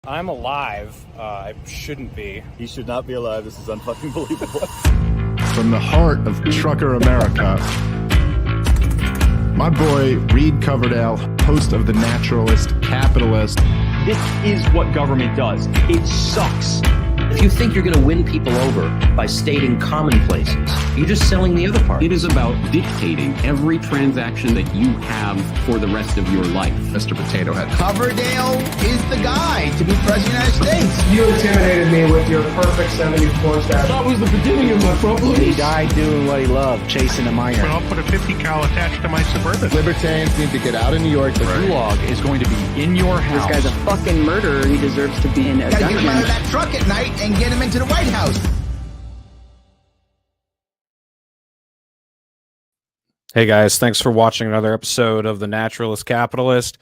I'm alive. I shouldn't be. He should not be alive. This is unfucking believable. From the heart of trucker America, my boy Reed Coverdale, host of The Naturalist Capitalist. This is what government does. It sucks. If you think you're going to win people over by stating commonplaces, you're just selling the other part. It is about dictating every transaction that you have for the rest of your life. Mr. Potato Head. Coverdale is the guy to be president of the United States. You intimidated me with your perfect 74 stat. That was the beginning of my problems. He died doing what he loved, chasing a minor. But I'll put a 50 cal attached to my Suburban. Libertarians need to get out of New York. The gulag is going to be in your house. This guy's a fucking murderer. He deserves to be in a dungeon. Gotta get him out of that truck at night and get him into the White House. Hey guys, thanks for watching another episode of The Naturalist Capitalist.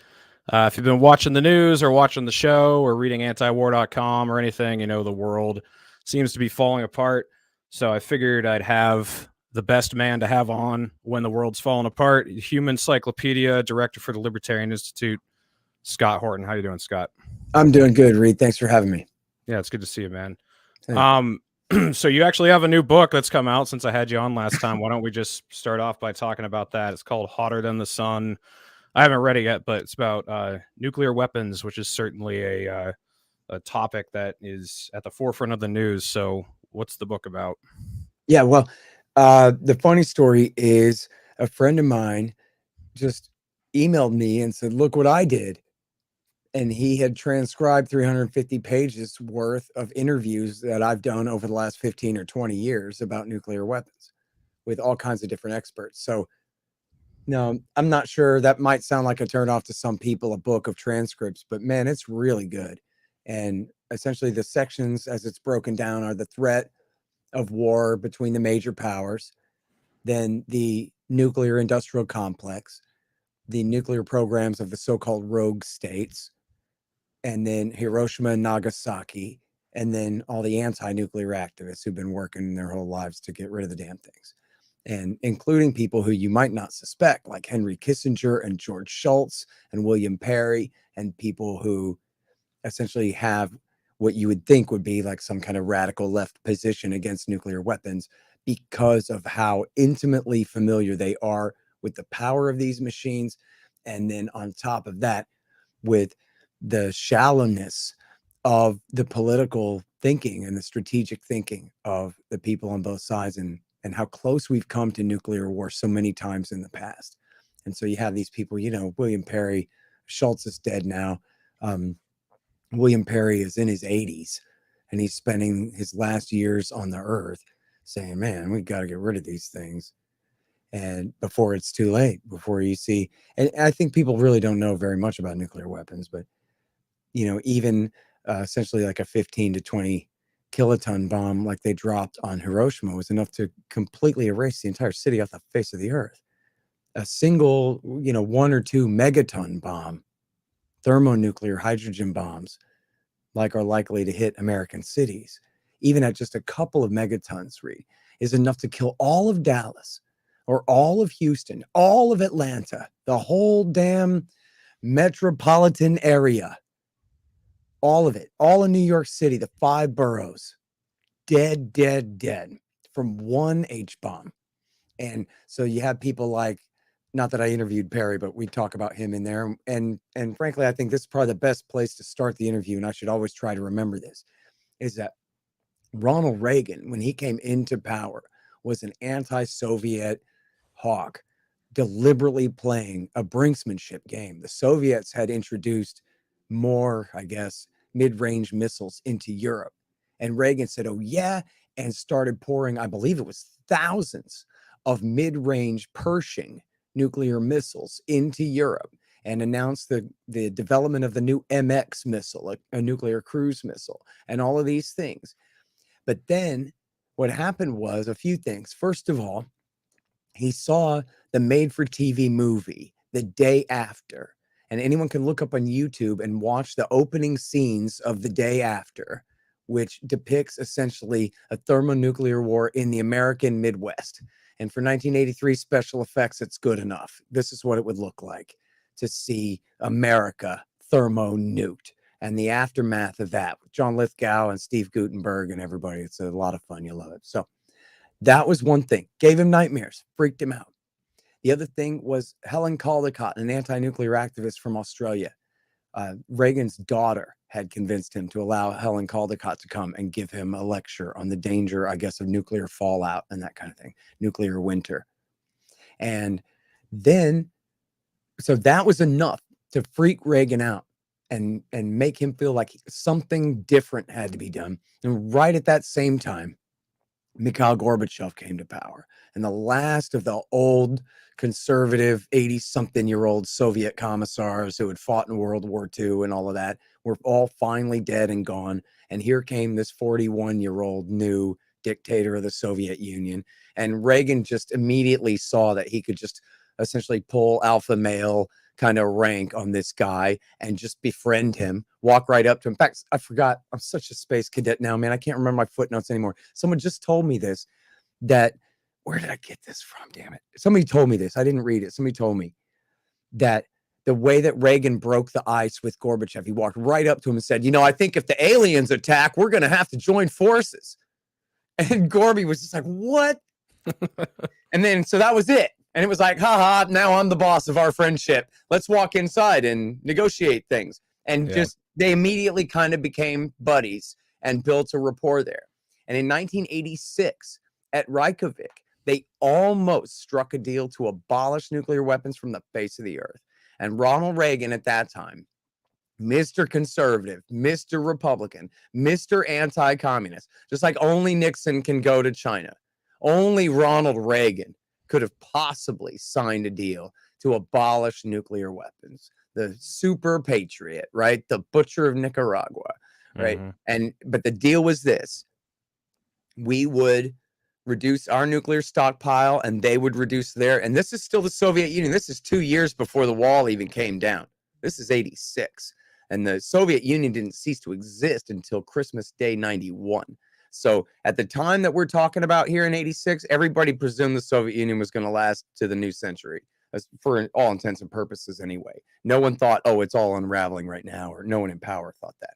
If you've been watching the news or watching the show or reading antiwar.com or anything, you know the world seems to be falling apart. So I figured I'd have the best man to have on when the world's falling apart, Human Encyclopedia, director for the Libertarian Institute, Scott Horton. How you doing, Scott? I'm doing good, Reed. Thanks for having me. Yeah, it's good to see you, man. So you actually have a new book that's come out since I had you on last time. Why don't we just start off by talking about that? It's called Hotter Than the Sun. I haven't read it yet, but it's about nuclear weapons, which is certainly a topic that is at the forefront of the news. So what's the book about? Yeah, well, the funny story is a friend of mine just emailed me and said, look what I did. And he had transcribed 350 pages worth of interviews that I've done over the last 15 or 20 years about nuclear weapons with all kinds of different experts. So, no, I'm not sure. That might sound like a turn off to some people, a book of transcripts, but man, it's really good. And essentially the sections as it's broken down are the threat of war between the major powers, then the nuclear industrial complex, the nuclear programs of the so-called rogue states, and then Hiroshima and Nagasaki, and then all the anti-nuclear activists who've been working their whole lives to get rid of the damn things, and including people who you might not suspect, like Henry Kissinger and George Shultz and William Perry, and people who essentially have what you would think would be like some kind of radical left position against nuclear weapons because of how intimately familiar they are with the power of these machines. And then on top of that, with the shallowness of the political thinking and the strategic thinking of the people on both sides, and how close we've come to nuclear war so many times in the past. And so you have these people, you know, William Perry, Schultz is dead now. William Perry is in his 80s and he's spending his last years on the earth saying, man, we got to get rid of these things. And before it's too late, before you see, and I think people really don't know very much about nuclear weapons, but you know, even essentially like a 15 to 20 kiloton bomb like they dropped on Hiroshima was enough to completely erase the entire city off the face of the earth. A single, you know, 1 or 2 megaton bomb, thermonuclear hydrogen bombs, like are likely to hit American cities, even at just a couple of megatons, Reed, is enough to kill all of Dallas or all of Houston, all of Atlanta, the whole damn metropolitan area. All of it, all in New York City, the 5 boroughs, dead from one H-bomb. And so you have people like, not that I interviewed Perry, but we talk about him in there. And frankly, I think this is probably the best place to start the interview. And I should always try to remember this, is that Ronald Reagan, when he came into power, was an anti-Soviet hawk, deliberately playing a brinksmanship game. The Soviets had introduced more, I guess, mid-range missiles into Europe. And Reagan said, oh yeah, and started pouring, I believe it was thousands of mid-range Pershing nuclear missiles into Europe, and announced the development of the new MX missile, a nuclear cruise missile, and all of these things. But then what happened was a few things. First of all, he saw the made-for-TV movie The Day After. And anyone can look up on YouTube and watch the opening scenes of The Day After, which depicts essentially a thermonuclear war in the American Midwest. And for 1983 special effects, it's good enough. This is what it would look like to see America thermo-nuked and the aftermath of that with John Lithgow and Steve Gutenberg and everybody. It's a lot of fun. You love it. So that was one thing. Gave him nightmares, freaked him out. The other thing was Helen Caldicott, an anti-nuclear activist from Australia. Reagan's daughter had convinced him to allow Helen Caldicott to come and give him a lecture on the danger, I guess, of nuclear fallout and that kind of thing, nuclear winter. And then, so that was enough to freak Reagan out and make him feel like something different had to be done. And right at that same time, Mikhail Gorbachev came to power. And the last of the old conservative 80-something-year-old Soviet commissars who had fought in World War II and all of that were all finally dead and gone. And here came this 41-year-old new dictator of the Soviet Union. And Reagan just immediately saw that he could just essentially pull alpha male kind of rank on this guy and just befriend him, walk right up to him. In fact, I forgot, I'm such a space cadet now, man. I can't remember my footnotes anymore. Someone just told me this, that, where did I get this from? Damn it. Somebody told me this. I didn't read it. Somebody told me that the way that Reagan broke the ice with Gorbachev, he walked right up to him and said, you know, I think if the aliens attack, we're going to have to join forces. And Gorby was just like, what? And then, so that was it. And it was like, haha, now I'm the boss of our friendship. Let's walk inside and negotiate things. And just, they immediately kind of became buddies and built a rapport there. And in 1986, at Reykjavik, they almost struck a deal to abolish nuclear weapons from the face of the earth. And Ronald Reagan at that time, Mr. Conservative, Mr. Republican, Mr. Anti-Communist, just like only Nixon can go to China. Only Ronald Reagan could have possibly signed a deal to abolish nuclear weapons. The super patriot, right? The butcher of Nicaragua, right? But the deal was this: we would reduce our nuclear stockpile and they would reduce their, and this is still the Soviet Union. This is 2 years before the wall even came down. This is 86. And the Soviet Union didn't cease to exist until Christmas Day 91. So at the time that we're talking about here in 86, everybody presumed the Soviet Union was going to last to the new century, for all intents and purposes anyway. No one thought, oh, it's all unraveling right now, or no one in power thought that.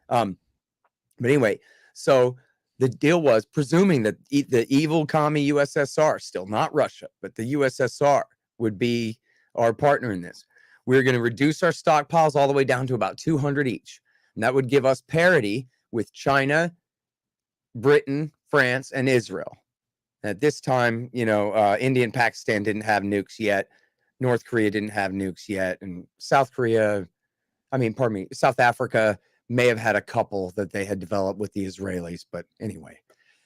But anyway, so the deal was, presuming that the evil commie USSR, still not Russia, but the USSR would be our partner in this. We're going to reduce our stockpiles all the way down to about 200 each. And that would give us parity with China, Britain, France, and Israel. At this time, you know, India and Pakistan didn't have nukes yet. North Korea didn't have nukes yet. And South Africa may have had a couple that they had developed with the Israelis. But anyway,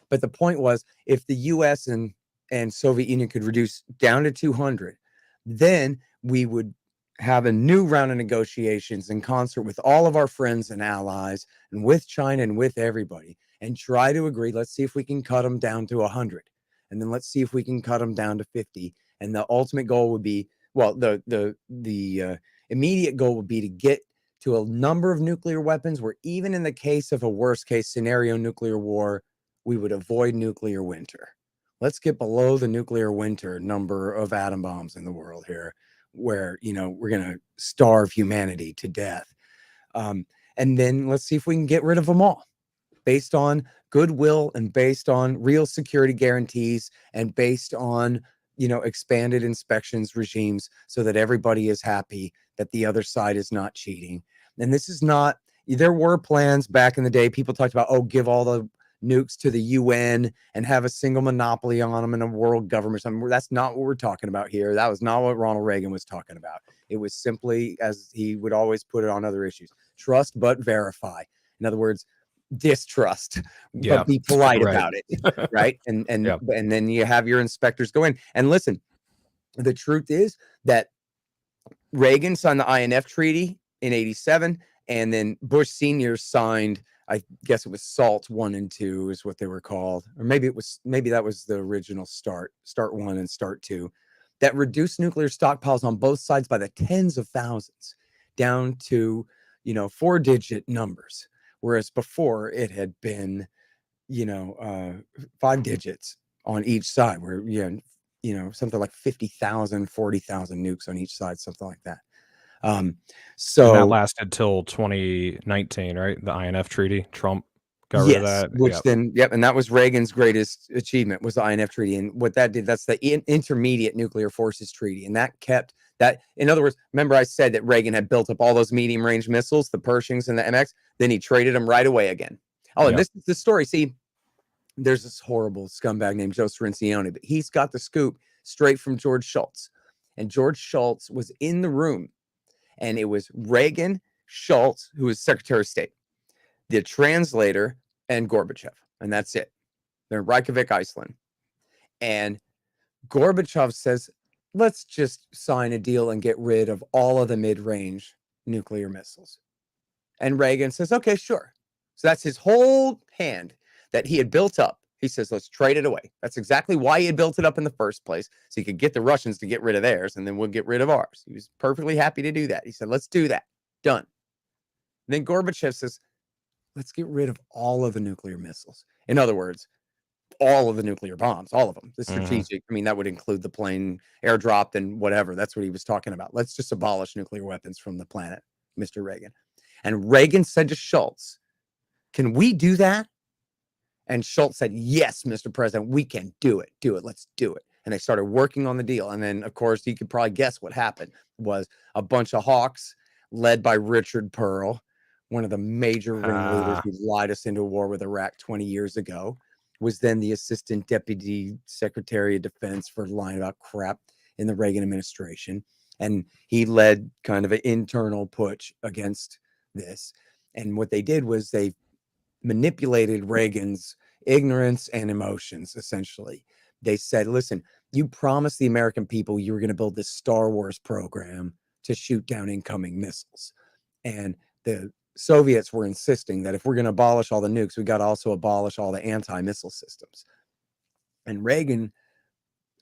but the point was, if the US and Soviet Union could reduce down to 200, then we would have a new round of negotiations in concert with all of our friends and allies and with China and with everybody, and try to agree. Let's see if we can cut them down to 100. And then let's see if we can cut them down to 50. And the ultimate goal would be, well, the immediate goal would be to get to a number of nuclear weapons where, even in the case of a worst case scenario nuclear war, we would avoid nuclear winter. Let's get below the nuclear winter number of atom bombs in the world here, where, you know, we're going to starve humanity to death. And then let's see if we can get rid of them all, based on goodwill and based on real security guarantees and based on, you know, expanded inspections regimes, so that everybody is happy that the other side is not cheating. And this is not, there were plans back in the day. People talked about, oh, give all the nukes to the UN and have a single monopoly on them in a world government. That's not what we're talking about here. That was not what Ronald Reagan was talking about. It was simply, as he would always put it on other issues, trust but verify. In other words, distrust, but be polite about it, right? And then you have your inspectors go in. And listen, the truth is that Reagan signed the INF Treaty in 87, and then Bush Sr. signed, I guess it was SALT 1 and 2 is what they were called, or maybe that was the original START 1 and START 2, that reduced nuclear stockpiles on both sides by the tens of thousands down to, you know, 4-digit numbers. Whereas before it had been, you know, 5 digits on each side, where, you know, something like 50,000, 40,000 nukes on each side, something like that. And that So lasted till 2019, right? The INF treaty. Trump got rid of yes, that. which Yep. then, yep, and that was Reagan's greatest achievement was the INF treaty. And what that did, that's the Intermediate Nuclear Forces Treaty. And that kept that, in other words, remember I said that Reagan had built up all those medium range missiles, the Pershings and the MX, then he traded them right away again. Oh, and Yep. this is the story. See, there's this horrible scumbag named Joe Cirincione, but he's got the scoop straight from George Shultz. And George Shultz was in the room, and it was Reagan, Shultz, who was Secretary of State, the translator, and Gorbachev. And that's it. They're in Reykjavik, Iceland. And Gorbachev says, let's just sign a deal and get rid of all of the mid-range nuclear missiles. And Reagan says, okay, sure. So that's his whole hand that he had built up. He says, let's trade it away. That's exactly why he had built it up in the first place. So he could get the Russians to get rid of theirs, and then we'll get rid of ours. He was perfectly happy to do that. He said, let's do that. Done. Then Gorbachev says, let's get rid of all of the nuclear missiles. In other words, all of the nuclear bombs, all of them. The strategic, I mean, that would include the plane airdropped and whatever. That's what he was talking about. Let's just abolish nuclear weapons from the planet, Mr. Reagan. And Reagan said to Shultz, can we do that? And Shultz said, yes, Mr. President, we can do it. Do it. Let's do it. And they started working on the deal. And then, of course, you could probably guess what happened was a bunch of hawks led by Richard Pearl, one of the major ringleaders who lied us into a war with Iraq 20 years ago, was then the Assistant Deputy Secretary of Defense for lying about crap in the Reagan administration. And he led kind of an internal putsch against this. And what they did was they manipulated Reagan's ignorance and emotions, essentially. They said, listen, you promised the American people you were going to build this Star Wars program to shoot down incoming missiles. And the Soviets were insisting that if we're going to abolish all the nukes, we got to also abolish all the anti-missile systems. And Reagan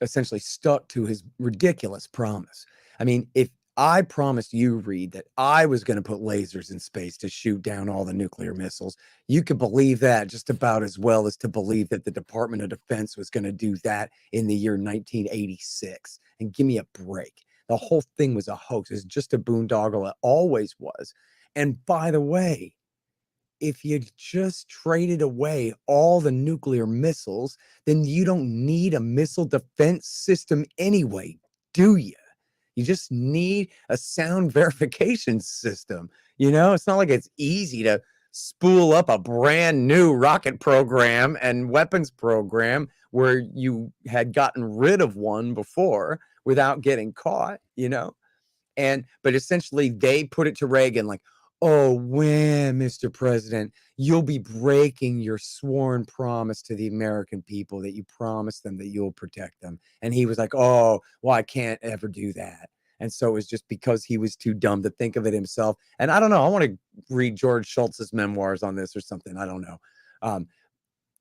essentially stuck to his ridiculous promise. I mean, if I promised you, Reed, that I was going to put lasers in space to shoot down all the nuclear missiles, you could believe that just about as well as to believe that the Department of Defense was going to do that in the year 1986. And give me a break. The whole thing was a hoax. It's just a boondoggle. It always was. And by the way, if you just traded away all the nuclear missiles, then you don't need a missile defense system anyway, do you? You just need a sound verification system. You know, it's not like it's easy to spool up a brand new rocket program and weapons program where you had gotten rid of one before without getting caught, you know? But essentially they put it to Reagan like, oh, when, Mr. President, you'll be breaking your sworn promise to the American people that you promised them that you'll protect them. And he was like, oh, well, I can't ever do that. And so it was just because he was too dumb to think of it himself. And I don't know. I want to read George Shultz's memoirs on this or something. I don't know.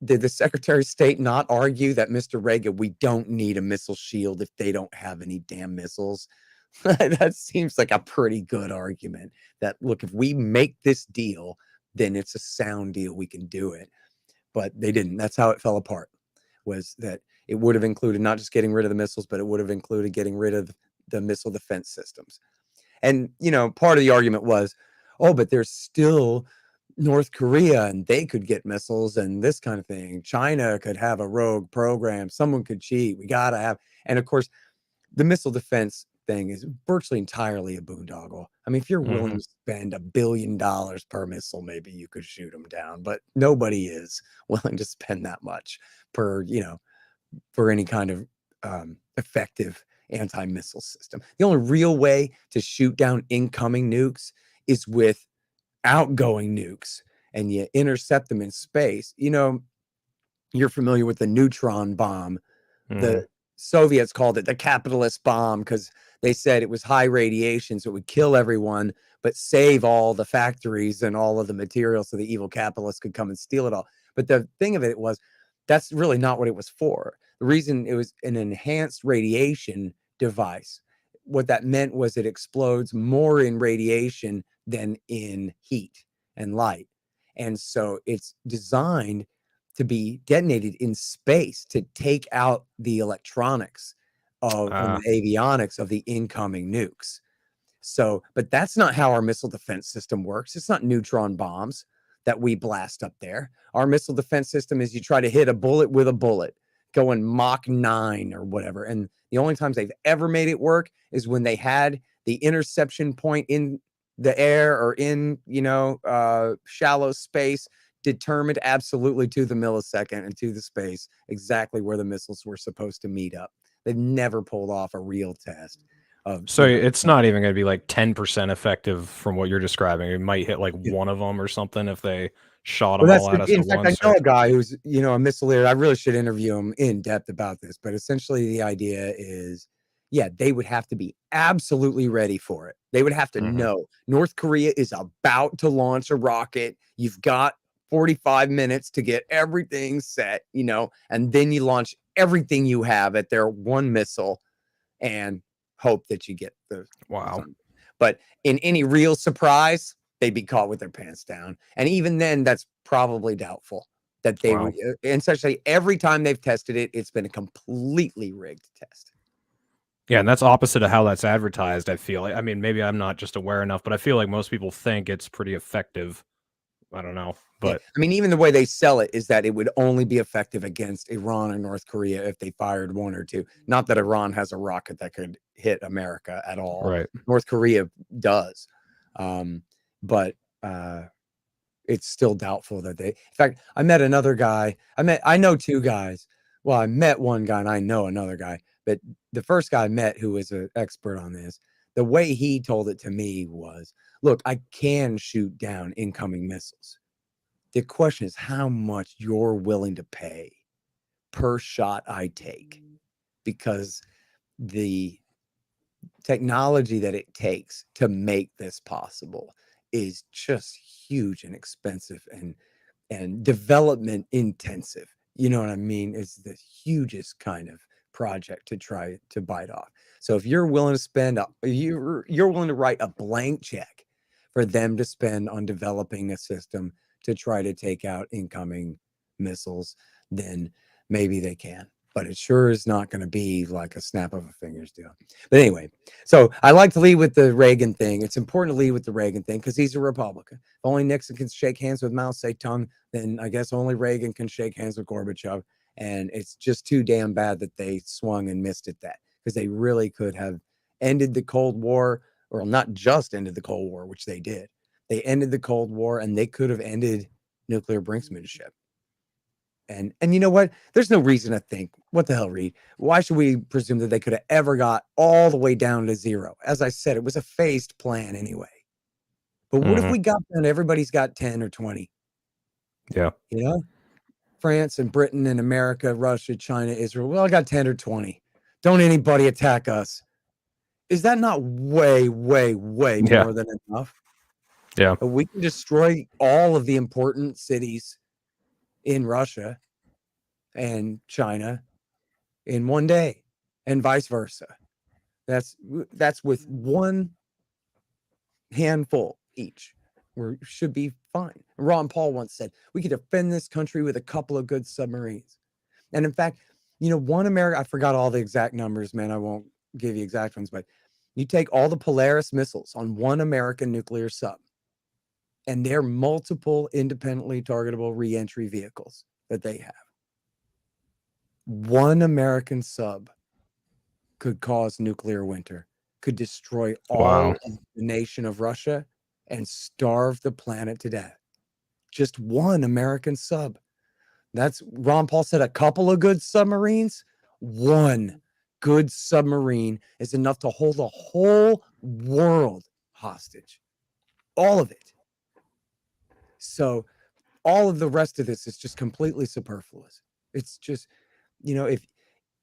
Did the Secretary of State not argue that, Mr. Reagan, we don't need a missile shield if they don't have any damn missiles? That seems like a pretty good argument that, look, if we make this deal, then it's a sound deal. We can do it. But they didn't. That's how it fell apart, was that it would have included not just getting rid of the missiles, but it would have included getting rid of the missile defense systems. And, you know, part of the argument was, oh, but there's still North Korea and they could get missiles and this kind of thing. China could have a rogue program. Someone could cheat. We got to have. And of course, the missile defense thing is virtually entirely a boondoggle. I mean, if you're willing to spend $1 billion per missile, maybe you could shoot them down, but nobody is willing to spend that much per, you know, for any kind of effective anti-missile system. The only real way to shoot down incoming nukes is with outgoing nukes, and you intercept them in space. You know, you're familiar with the neutron bomb. The Soviets called it the capitalist bomb because they said it was high radiation, so it would kill everyone, but save all the factories and all of the materials so the evil capitalists could come and steal it all. But the thing of it was, that's really not what it was for. The reason it was an enhanced radiation device, what that meant was it explodes more in radiation than in heat and light. And so it's designed to be detonated in space to take out the electronics of and the avionics of the incoming nukes. So, but that's not how our missile defense system works. It's not neutron bombs that we blast up there. Our missile defense system is you try to hit a bullet with a bullet, going Mach 9 or whatever. And the only times they've ever made it work is when they had the interception point in the air or in, shallow space determined absolutely to the millisecond and to the space exactly where the missiles were supposed to meet up. They've never pulled off a real test. So it's not even going to be like 10% effective from what you're describing. It might hit like one of them or something if they shot them all at us at once. I know a guy who's, a missileer. I really should interview him in depth about this, but essentially the idea is, they would have to be absolutely ready for it. They would have to know North Korea is about to launch a rocket. You've got 45 minutes to get everything set, and then you launch everything you have at their one missile and hope that you get the wow. But in any real surprise, they'd be caught with their pants down. And even then, that's probably doubtful that they would. And essentially, every time they've tested it, it's been a completely rigged test. Yeah, and that's opposite of how that's advertised, I feel like. I mean, maybe I'm not just aware enough, but I feel like most people think it's pretty effective. I don't know. But I mean, even the way they sell it is that it would only be effective against Iran or North Korea if they fired one or two. Not that Iran has a rocket that could hit America at all. Right. North Korea does. But it's still doubtful that they. In fact, I met another guy. I know two guys. Well, I met one guy and I know another guy. But the first guy I met who was an expert on this, the way he told it to me was, look, I can shoot down incoming missiles. The question is how much you're willing to pay per shot I take, because the technology that it takes to make this possible is just huge and expensive and development intensive. You know what I mean? It's the hugest kind of project to try to bite off. So if you're willing to spend, you're willing to write a blank check for them to spend on developing a system to try to take out incoming missiles, then maybe they can. But it sure is not going to be like a snap of a fingers deal. But anyway, so I like to lead with the Reagan thing. It's important to lead with the Reagan thing because he's a Republican. If only Nixon can shake hands with Mao Zedong, then I guess only Reagan can shake hands with Gorbachev. And it's just too damn bad that they swung and missed at that, because they really could have ended the Cold War, or not just ended the Cold War, which they did. They ended the Cold War, and they could have ended nuclear brinksmanship. And you know what? There's no reason to think, what the hell, Reed? Why should we presume that they could have ever got all the way down to zero? As I said, it was a phased plan anyway. But what if we got down, everybody's got 10 or 20? Yeah. France and Britain and America, Russia, China, Israel. Well, I got 10 or 20. Don't anybody attack us. Is that not way, way, way more than enough? Yeah. But we can destroy all of the important cities in Russia and China in one day, and vice versa. That's with one handful each. We should be fine. Ron Paul once said, we could defend this country with a couple of good submarines. And in fact, one America, I forgot all the exact numbers, man. I won't give you exact ones, but you take all the Polaris missiles on one American nuclear sub, and their multiple independently targetable reentry vehicles that they have. One American sub could cause nuclear winter, could destroy all of the nation of Russia and starve the planet to death. Just one American sub. That's, Ron Paul said, a couple of good submarines. One good submarine is enough to hold the whole world hostage. All of it. So all of the rest of this is just completely superfluous. It's just, if,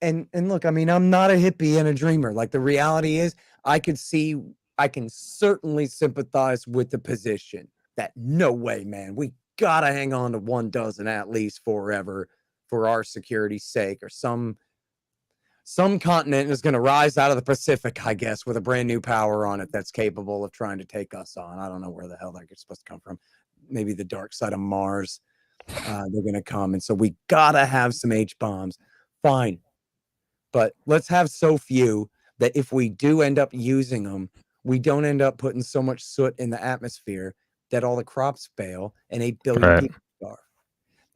and look, I mean, I'm not a hippie and a dreamer. Like, the reality is I can certainly sympathize with the position that no way, man, we got to hang on to 1 dozen at least forever for our security's sake, or some continent is going to rise out of the Pacific, I guess, with a brand new power on it that's capable of trying to take us on. I don't know where the hell that's supposed to come from. Maybe the dark side of Mars. They're going to come. And so we got to have some H-bombs. Fine. But let's have so few that if we do end up using them, we don't end up putting so much soot in the atmosphere that all the crops fail and 8 billion Right. people starve.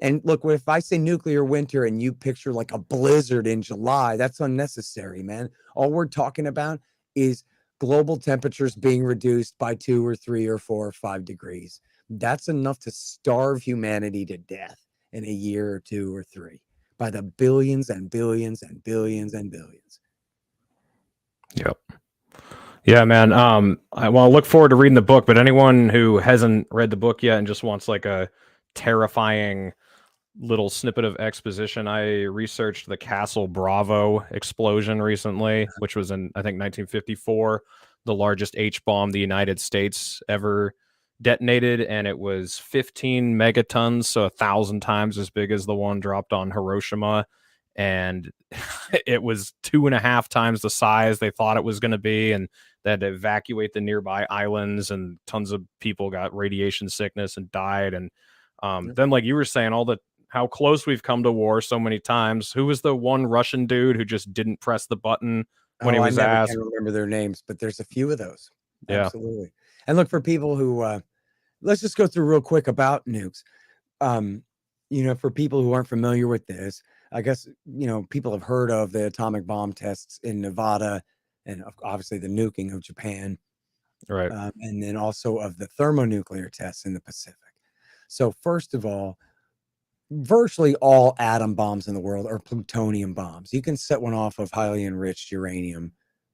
And look, if I say nuclear winter and you picture like a blizzard in July, that's unnecessary, man. All we're talking about is global temperatures being reduced by 2 or 3 or 4 or 5 degrees. That's enough to starve humanity to death in a year or 2 or 3 by the billions and billions and billions and billions. Yep. Yeah, man. I look forward to reading the book, but anyone who hasn't read the book yet and just wants like a terrifying little snippet of exposition, I researched the Castle Bravo explosion recently, which was in, I think, 1954, the largest H-bomb the United States ever detonated, and it was 15 megatons, so 1,000 times as big as the one dropped on Hiroshima, and it was 2.5 times the size they thought it was going to be, and they had to evacuate the nearby islands, and tons of people got radiation sickness and died. And then, like you were saying, how close we've come to war so many times. Who was the one Russian dude who just didn't press the button when he was I asked? can't remember their names, but there's a few of those. Yeah. Absolutely. And look, for people who let's just go through real quick about nukes. For people who aren't familiar with this, I guess, people have heard of the atomic bomb tests in Nevada and obviously the nuking of Japan. Right. And then also of the thermonuclear tests in the Pacific. So first of all, virtually all atom bombs in the world are plutonium bombs. You can set one off of highly enriched uranium,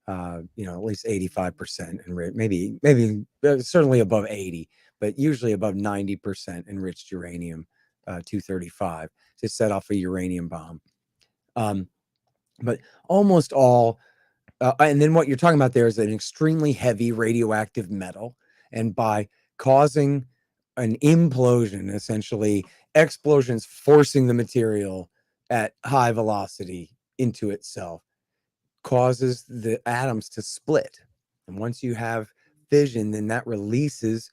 at least 85% enriched, maybe certainly above 80, but usually above 90% enriched uranium, 235, to set off a uranium bomb. But almost all, and then what you're talking about there is an extremely heavy radioactive metal, and by causing an implosion, essentially explosions forcing the material at high velocity into itself, causes the atoms to split. And once you have fission, then that releases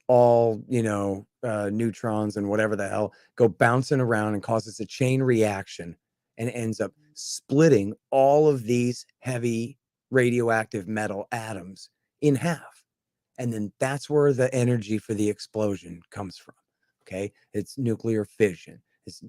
all neutrons and whatever the hell go bouncing around and causes a chain reaction and ends up splitting all of these heavy radioactive metal atoms in half. And then that's where the energy for the explosion comes from. Okay, it's nuclear fission. It's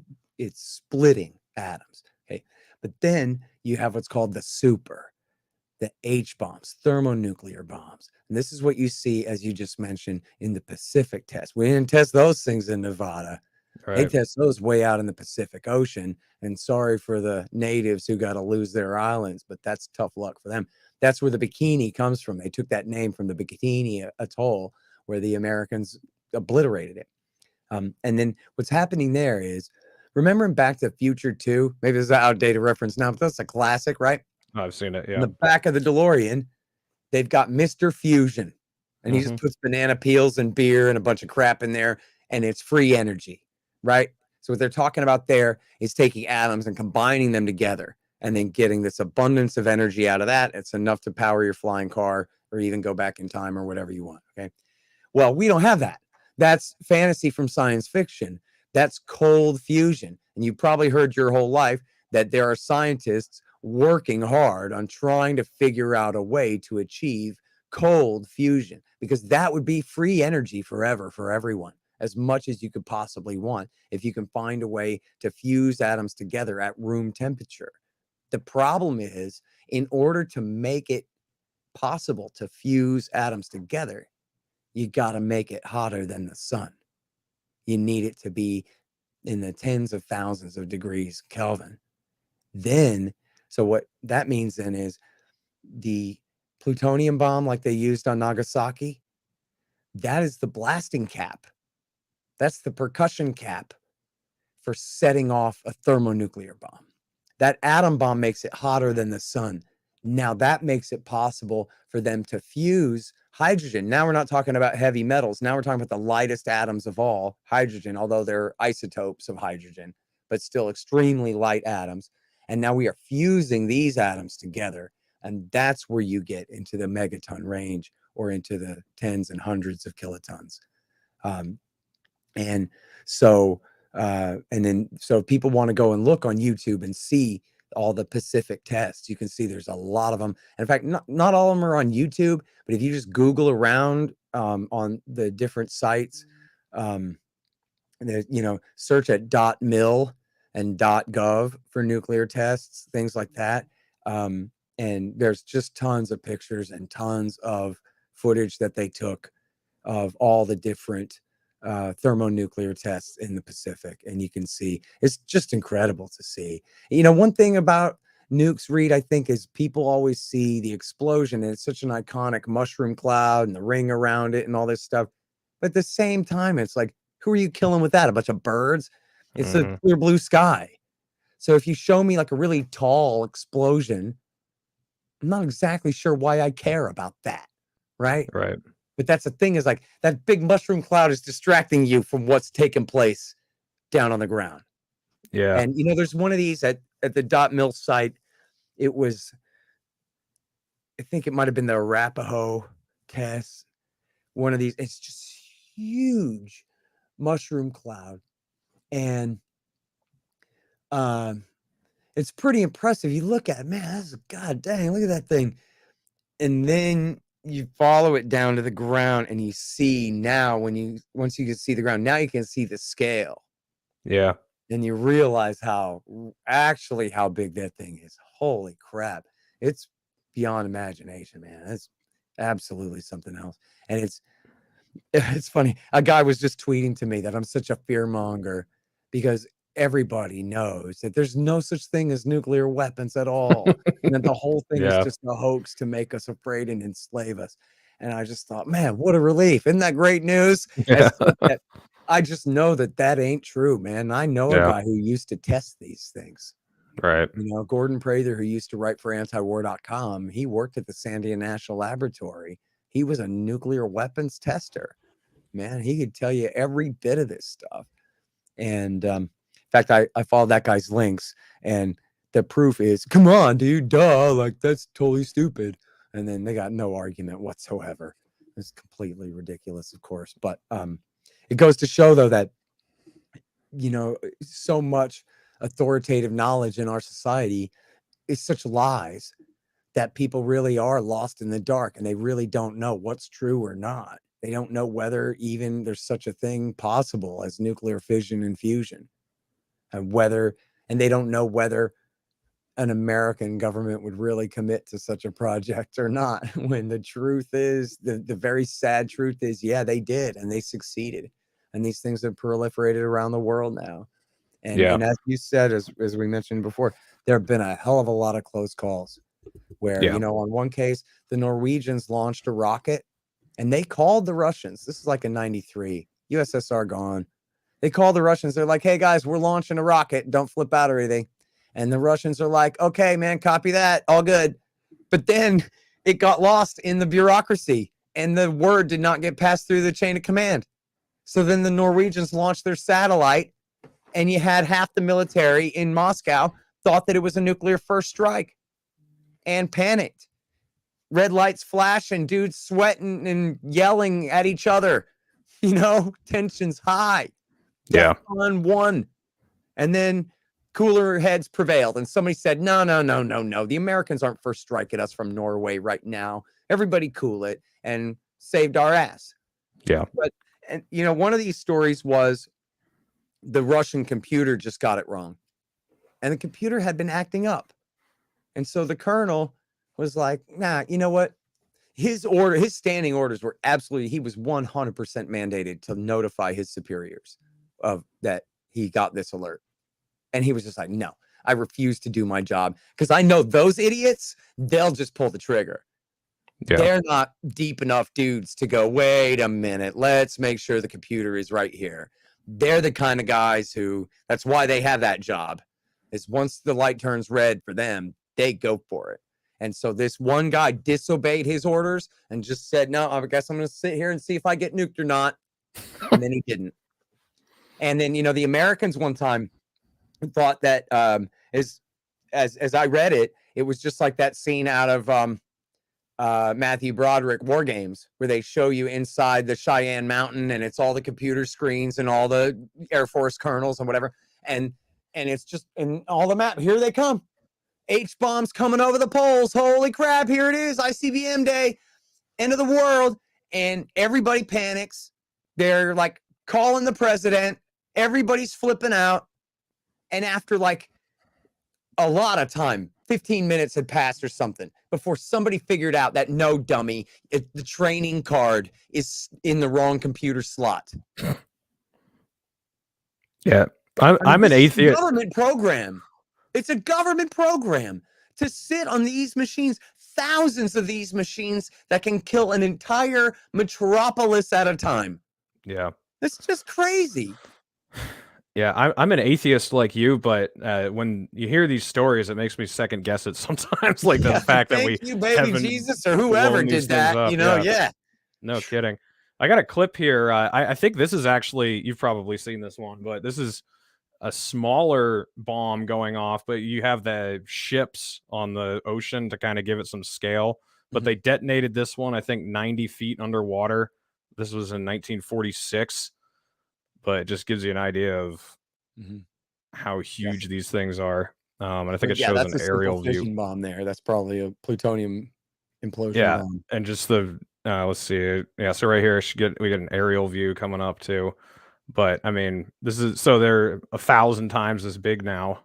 splitting atoms. Okay, but then you have what's called the H bombs, thermonuclear bombs. And this is what you see, as you just mentioned, in the Pacific test. We didn't test those things in Nevada. Right. They test those way out in the Pacific Ocean. And sorry for the natives who got to lose their islands, but that's tough luck for them. That's where the bikini comes from. They took that name from the Bikini Atoll, where the Americans obliterated it. And then what's happening there is, remembering Back to the Future 2, maybe this is an outdated reference now, but that's a classic, right? I've seen it, yeah. In the back of the DeLorean, they've got Mr. Fusion, and he just puts banana peels and beer and a bunch of crap in there, and it's free energy, right? So what they're talking about there is taking atoms and combining them together and then getting this abundance of energy out of that. It's enough to power your flying car or even go back in time or whatever you want, okay? Well, we don't have that. That's fantasy from science fiction. That's cold fusion. And you've probably heard your whole life that there are scientists working hard on trying to figure out a way to achieve cold fusion, because that would be free energy forever for everyone, as much as you could possibly want, if you can find a way to fuse atoms together at room temperature. The problem is, in order to make it possible to fuse atoms together, you got to make it hotter than the sun. You need it to be in the tens of thousands of degrees Kelvin. Then, so what that means then is the plutonium bomb, like they used on Nagasaki, that is the blasting cap. That's the percussion cap for setting off a thermonuclear bomb. That atom bomb makes it hotter than the sun. Now that makes it possible for them to fuse hydrogen. Now we're not talking about heavy metals. Now we're talking about the lightest atoms of all, hydrogen, although they're isotopes of hydrogen, but still extremely light atoms. And now we are fusing these atoms together. And that's where you get into the megaton range or into the tens and hundreds of kilotons. And so people want to go and look on YouTube and see all the Pacific tests. You can see there's a lot of them. And in fact, not all of them are on YouTube, but if you just Google around on the different sites, search at .mil and .gov for nuclear tests, things like that. And there's just tons of pictures and tons of footage that they took of all the different thermonuclear tests in the Pacific. And you can see, it's just incredible to see. One thing about nukes, Reed, I think, is people always see the explosion, and it's such an iconic mushroom cloud and the ring around it and all this stuff. But at the same time, it's like, who are you killing with that? A bunch of birds? It's a clear blue sky. So if you show me like a really tall explosion, I'm not exactly sure why I care about that. Right. But that's the thing, is like that big mushroom cloud is distracting you from what's taking place down on the ground. Yeah. And, there's one of these at the .mil site. It was, I think it might've been the Arapahoe test. One of these, it's just huge mushroom cloud. And, it's pretty impressive. You look at it, man, that's god dang, look at that thing. And then you follow it down to the ground, and you see now, once you can see the ground, now you can see the scale. Yeah. And you realize how big that thing is. Holy crap. It's beyond imagination, man. That's absolutely something else. And it's funny. A guy was just tweeting to me that I'm such a fearmonger because everybody knows that there's no such thing as nuclear weapons at all. And that the whole thing is just a hoax to make us afraid and enslave us. And I just thought, man, what a relief. Isn't that great news? Yeah. I just know that ain't true, man. I know a guy who used to test these things. Right. Gordon Prather, who used to write for antiwar.com, he worked at the Sandia National Laboratory. He was a nuclear weapons tester. Man, he could tell you every bit of this stuff. And in fact, I followed that guy's links, and the proof is, come on, dude, duh, like that's totally stupid. And then they got no argument whatsoever. It's completely ridiculous, of course. But it goes to show, though, that, so much authoritative knowledge in our society is such lies that people really are lost in the dark, and they really don't know what's true or not. They don't know whether even there's such a thing possible as nuclear fission and fusion, and they don't know whether an American government would really commit to such a project or not. When the truth is, the very sad truth is, yeah, they did, and they succeeded. And these things have proliferated around the world now. And as you said, as we mentioned before, there have been a hell of a lot of close calls where, on one case, the Norwegians launched a rocket, and they called the Russians. This is like in 93, USSR gone. They called the Russians. They're like, hey, guys, we're launching a rocket. Don't flip out or anything. And the Russians are like, okay, man, copy that. All good. But then it got lost in the bureaucracy, and the word did not get passed through the chain of command. So then the Norwegians launched their satellite, and you had half the military in Moscow thought that it was a nuclear first strike and panicked. Red lights flashing, dudes sweating and yelling at each other. Tensions high. Yeah. On one. And then cooler heads prevailed, and somebody said, no. The Americans aren't first striking us from Norway right now. Everybody cool it, and saved our ass. Yeah. But, one of these stories was the Russian computer just got it wrong, and the computer had been acting up. And so the colonel was like, nah, you know what? His standing orders were absolutely, he was 100% mandated to notify his superiors of that he got this alert. And he was just like, no, I refuse to do my job, because I know those idiots, they'll just pull the trigger. Yeah. They're not deep enough dudes to go, wait a minute, let's make sure the computer is right here. They're the kind of guys who, that's why they have that job, is once the light turns red for them, they go for it. And so this one guy disobeyed his orders and just said, no, I guess I'm going to sit here and see if I get nuked or not. And then he didn't. And then, the Americans one time thought that, as I read it, it was just like that scene out of Matthew Broderick War Games, where they show you inside the Cheyenne Mountain, and it's all the computer screens and all the Air Force colonels and whatever. And it's just in all the map. Here they come. H bombs coming over the poles. Holy crap! Here it is, ICBM day, end of the world, and everybody panics. They're like calling the president. Everybody's flipping out, and after like a lot of time, 15 minutes had passed or something before somebody figured out that no, dummy, the training card is in the wrong computer slot. Yeah, I'm an atheist. It's a government program. It's a government program to sit on these machines, thousands of these machines that can kill an entire metropolis at a time. Yeah. It's just crazy. Yeah, I'm an atheist like you, but when you hear these stories, it makes me second guess it sometimes. Like the fact that we you, baby Jesus, or whoever did that, up. you know, yeah. No kidding. I got a clip here. I think this is actually, you've probably seen this one, but this is a smaller bomb going off, but you have the ships on the ocean to kind of give it some scale. But they detonated this one, I think, 90 feet underwater. This was in 1946. But it just gives you an idea of how huge these things are. And I think it shows an aerial view. Bomb there. That's probably a plutonium implosion bomb. And just the let's see. Yeah, so right here we get an aerial view coming up too. But I mean, this is so they're 1,000 times as big now.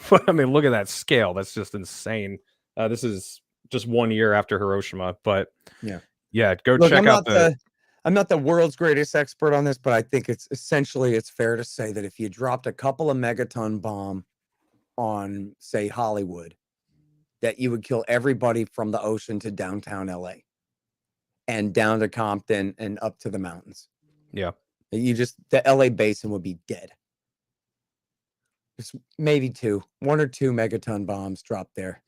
But I mean, look at that scale. That's just insane. This is just 1 year after Hiroshima. But yeah, go check out I'm not the world's greatest expert on this, but I think it's fair to say that if you dropped a couple of megaton bomb on, say, Hollywood, that you would kill everybody from the ocean to downtown LA and down to Compton and up to the mountains. Yeah. The LA basin would be dead. Just maybe 1 or 2 megaton bombs dropped there.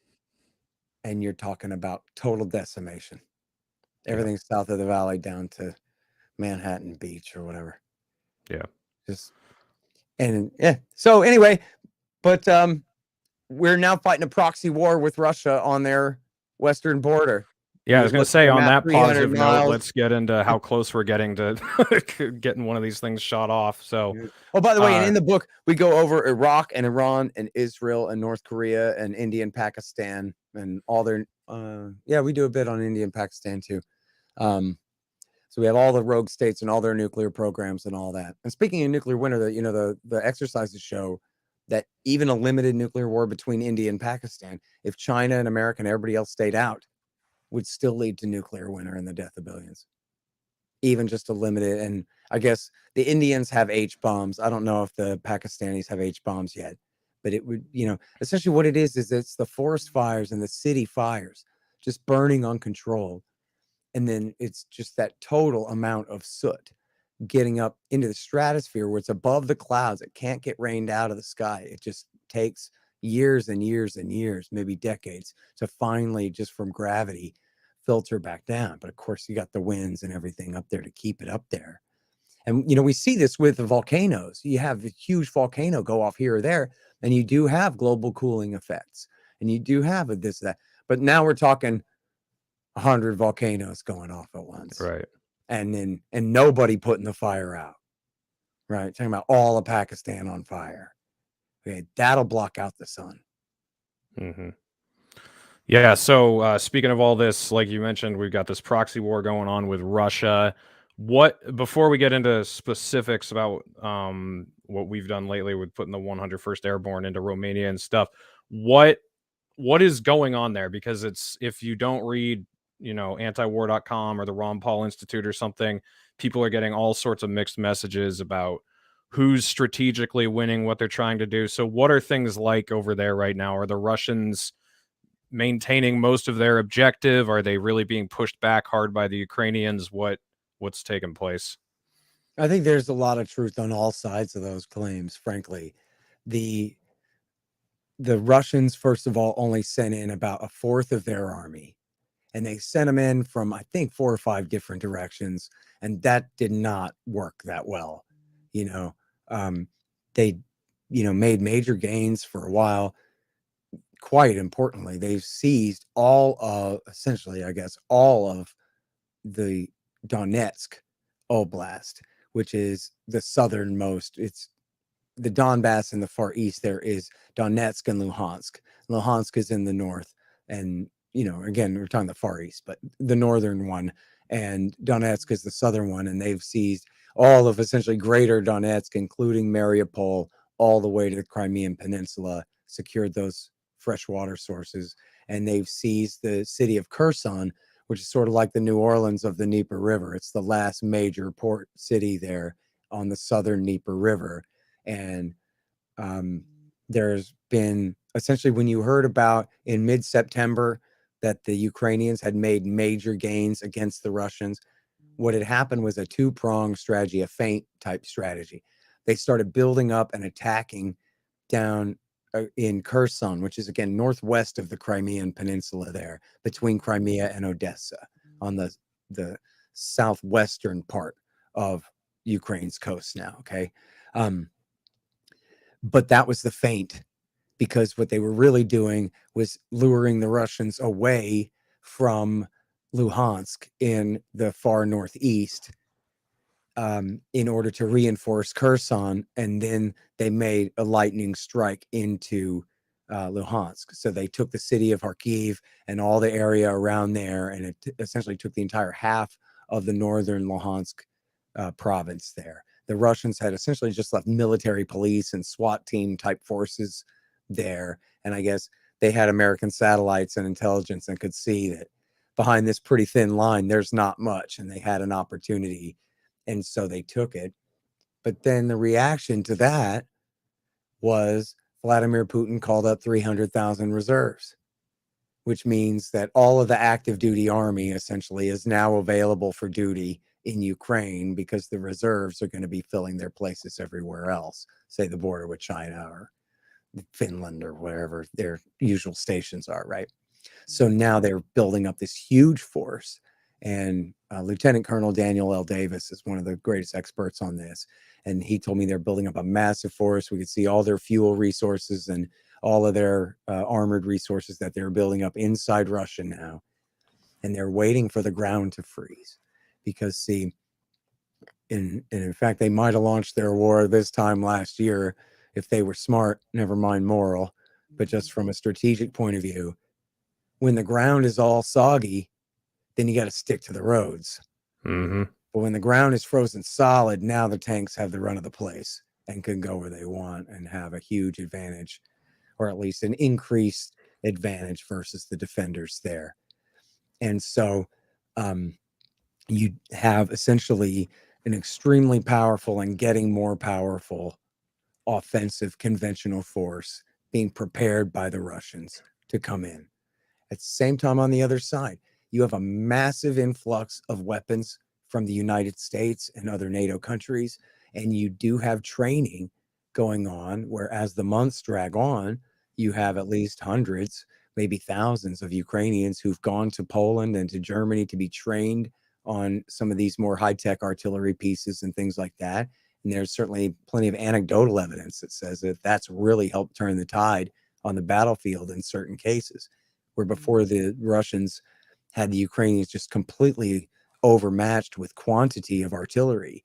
And you're talking about total decimation. Everything south of the valley down to Manhattan Beach or whatever. Yeah. So anyway, but we're now fighting a proxy war with Russia on their western border. Yeah, I was going to say on that positive note, let's get into how close we're getting to getting one of these things shot off. So, oh, by the way, and in the book, we go over Iraq and Iran and Israel and North Korea and India and Pakistan and all their, we do a bit on India and Pakistan too. So we have all the rogue states and all their nuclear programs and all that. And speaking of nuclear winter, the exercises show that even a limited nuclear war between India and Pakistan, if China and America and everybody else stayed out, would still lead to nuclear winter and the death of billions. Even just a limited, and I guess the Indians have H bombs. I don't know if the Pakistanis have H bombs yet, but it would, essentially what it is it's the forest fires and the city fires just burning uncontrolled. And then it's just that total amount of soot getting up into the stratosphere where it's above the clouds. It can't get rained out of the sky. It just takes years and years and years, maybe decades, to finally, just from gravity, filter back down. But of course, you got the winds and everything up there to keep it up there. And, we see this with the volcanoes. You have a huge volcano go off here or there, and you do have global cooling effects, and you do have this, that. But now we're talking 100 volcanoes going off at once. Right. And nobody putting the fire out. Right. Talking about all of Pakistan on fire. Okay, that'll block out the sun. Yeah. So speaking of all this, like you mentioned, we've got this proxy war going on with Russia. Before we get into specifics about what we've done lately with putting the 101st Airborne into Romania and stuff, what is going on there? Because if you don't read, antiwar.com or the Ron Paul Institute or something, people are getting all sorts of mixed messages about who's strategically winning, what they're trying to do. So what are things like over there right now? Are the Russians maintaining most of their objective? Are they really being pushed back hard by the Ukrainians? What's taking place? I think there's a lot of truth on all sides of those claims, frankly. The Russians, first of all, only sent in about 1/4 of their army. And they sent them in from, I think, 4 or 5 different directions. And that did not work that well. They, made major gains for a while. Quite importantly, they've seized essentially, I guess, all of the Donetsk Oblast, which is the southernmost. It's the Donbass in the far east, there is Donetsk and Luhansk. Luhansk is in the north, and again, we're talking the far east, but the northern one, and Donetsk is the southern one, and they've seized all of essentially greater Donetsk, including Mariupol, all the way to the Crimean Peninsula, secured those fresh water sources, and they've seized the city of Kherson, which is sort of like the New Orleans of the Dnieper River. It's the last major port city there on the southern Dnieper River. And there's been essentially, when you heard about in mid-September that the Ukrainians had made major gains against the Russians, what had happened was a two-pronged strategy, a feint type strategy. They started building up and attacking down in Kherson, which is again northwest of the Crimean Peninsula, there between Crimea and Odessa, on the southwestern part of Ukraine's coast now. Okay, but that was the feint, because what they were really doing was luring the Russians away from Luhansk in the far northeast, in order to reinforce Kherson, and then they made a lightning strike into Luhansk. So they took the city of Kharkiv and all the area around there, and it essentially took the entire half of the northern Luhansk province there. The Russians had essentially just left military police and SWAT team type forces there, and I guess they had American satellites and intelligence and could see that behind this pretty thin line there's not much, and they had an opportunity. And so they took it. But then the reaction to that was Vladimir Putin called up 300,000 reserves, which means that all of the active duty army essentially is now available for duty in Ukraine, because the reserves are going to be filling their places everywhere else, say the border with China or Finland or wherever their usual stations are, right? So now they're building up this huge force. And Lieutenant Colonel Daniel L. Davis is one of the greatest experts on this. And he told me they're building up a massive force. We could see all their fuel resources and all of their armored resources that they're building up inside Russia now. And they're waiting for the ground to freeze. Because, see, in fact, they might have launched their war this time last year if they were smart, never mind moral. But just from a strategic point of view, when the ground is all soggy, then you got to stick to the roads. Mm-hmm. But when the ground is frozen solid, now the tanks have the run of the place and can go where they want and have a huge advantage, or at least an increased advantage versus the defenders there. And so you have essentially an extremely powerful and getting more powerful offensive conventional force being prepared by the Russians to come in. At the same time, on the other side, you have a massive influx of weapons from the United States and other NATO countries, and you do have training going on, where as the months drag on, you have at least hundreds, maybe thousands of Ukrainians who've gone to Poland and to Germany to be trained on some of these more high-tech artillery pieces and things like that. And there's certainly plenty of anecdotal evidence that says that that's really helped turn the tide on the battlefield in certain cases, where before the Russians had the Ukrainians just completely overmatched with quantity of artillery.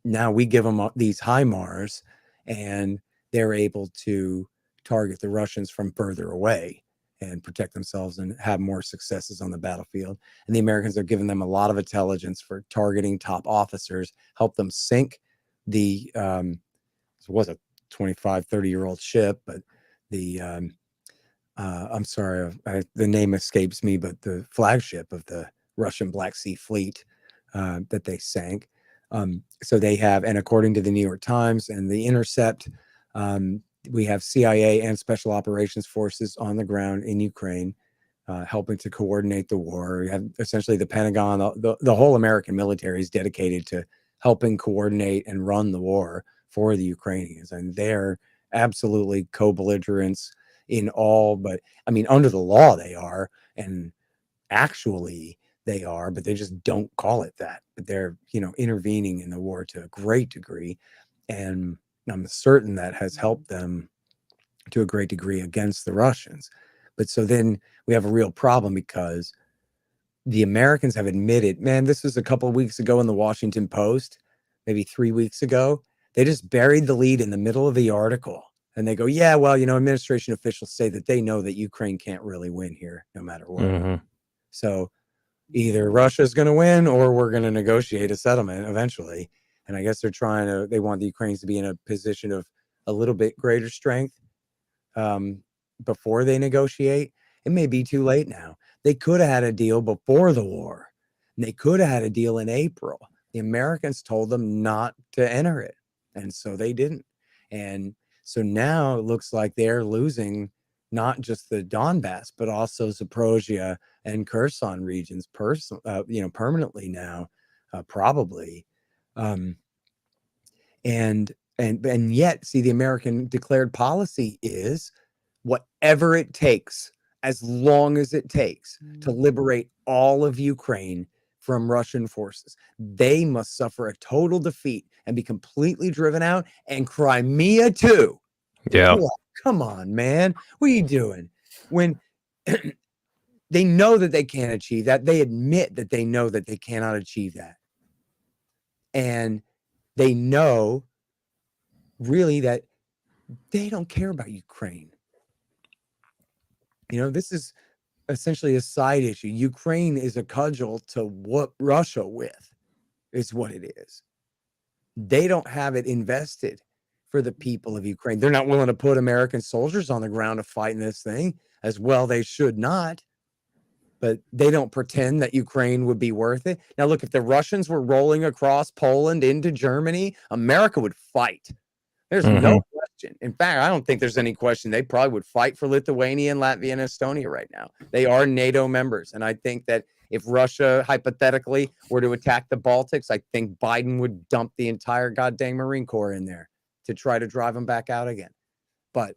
Now we give them these HIMARS, and they're able to target the Russians from further away and protect themselves and have more successes on the battlefield. And the Americans are giving them a lot of intelligence for targeting top officers, help them sink the, it was a 25, 30-year-old ship, but the, I'm sorry, the name escapes me, but the flagship of the Russian Black Sea Fleet that they sank. So they have, and according to the New York Times and The Intercept, we have CIA and special operations forces on the ground in Ukraine, helping to coordinate the war. We have essentially the Pentagon, the whole American military is dedicated to helping coordinate and run the war for the Ukrainians. And they're absolutely co-belligerents in all, but I mean, under the law they are, and actually they are, but they just don't call it that. But they're, intervening in the war to a great degree. And I'm certain that has helped them to a great degree against the Russians. But so then we have a real problem, because the Americans have admitted, man, this was a couple of weeks ago in the Washington Post, maybe 3 weeks ago, They just buried the lead in the middle of the article. And they go, yeah, well, administration officials say that they know that Ukraine can't really win here no matter what. Mm-hmm. So either Russia's going to win or we're going to negotiate a settlement eventually. And I guess they want the Ukrainians to be in a position of a little bit greater strength before they negotiate. It may be too late now. They could have had a deal before the war. And they could have had a deal in April. The Americans told them not to enter it. And so they didn't. And so now it looks like they're losing not just the Donbass, but also Zaporozhye and Kherson regions permanently now, probably. And yet, see, the American declared policy is whatever it takes, as long as it takes to liberate all of Ukraine from Russian forces. They must suffer a total defeat and be completely driven out, and Crimea too. Yeah. Come on, man. What are you doing? When they know that they can't achieve that, they admit that they know that they cannot achieve that. And they know really that they don't care about Ukraine. This is essentially a side issue. Ukraine is a cudgel to whoop Russia with, is what it is. They don't have it invested for the people of Ukraine. They're not willing to put American soldiers on the ground to fight in this thing, as well they should not. But they don't pretend that Ukraine would be worth it. Now, look, if the Russians were rolling across Poland into Germany, America would fight. There's no question. In fact, I don't think there's any question. They probably would fight for Lithuania and Latvia and Estonia right now. They are NATO members. And I think that if Russia, hypothetically, were to attack the Baltics, I think Biden would dump the entire goddamn Marine Corps in there to try to drive them back out again. But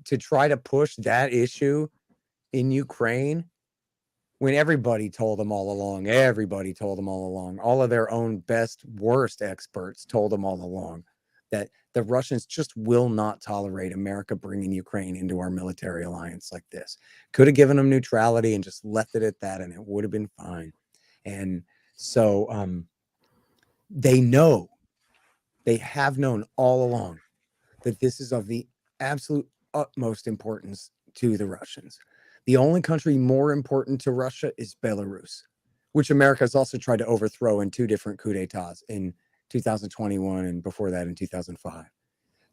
to try to push that issue in Ukraine, when everybody told them all along, all of their own best, worst experts told them all along that the Russians just will not tolerate America bringing Ukraine into our military alliance like this. Could have given them neutrality and just left it at that, and it would have been fine. And so they know, they have known all along that this is of the absolute utmost importance to the Russians. The only country more important to Russia is Belarus, which America has also tried to overthrow in 2 different coups d'etats in 2021 and before that in 2005,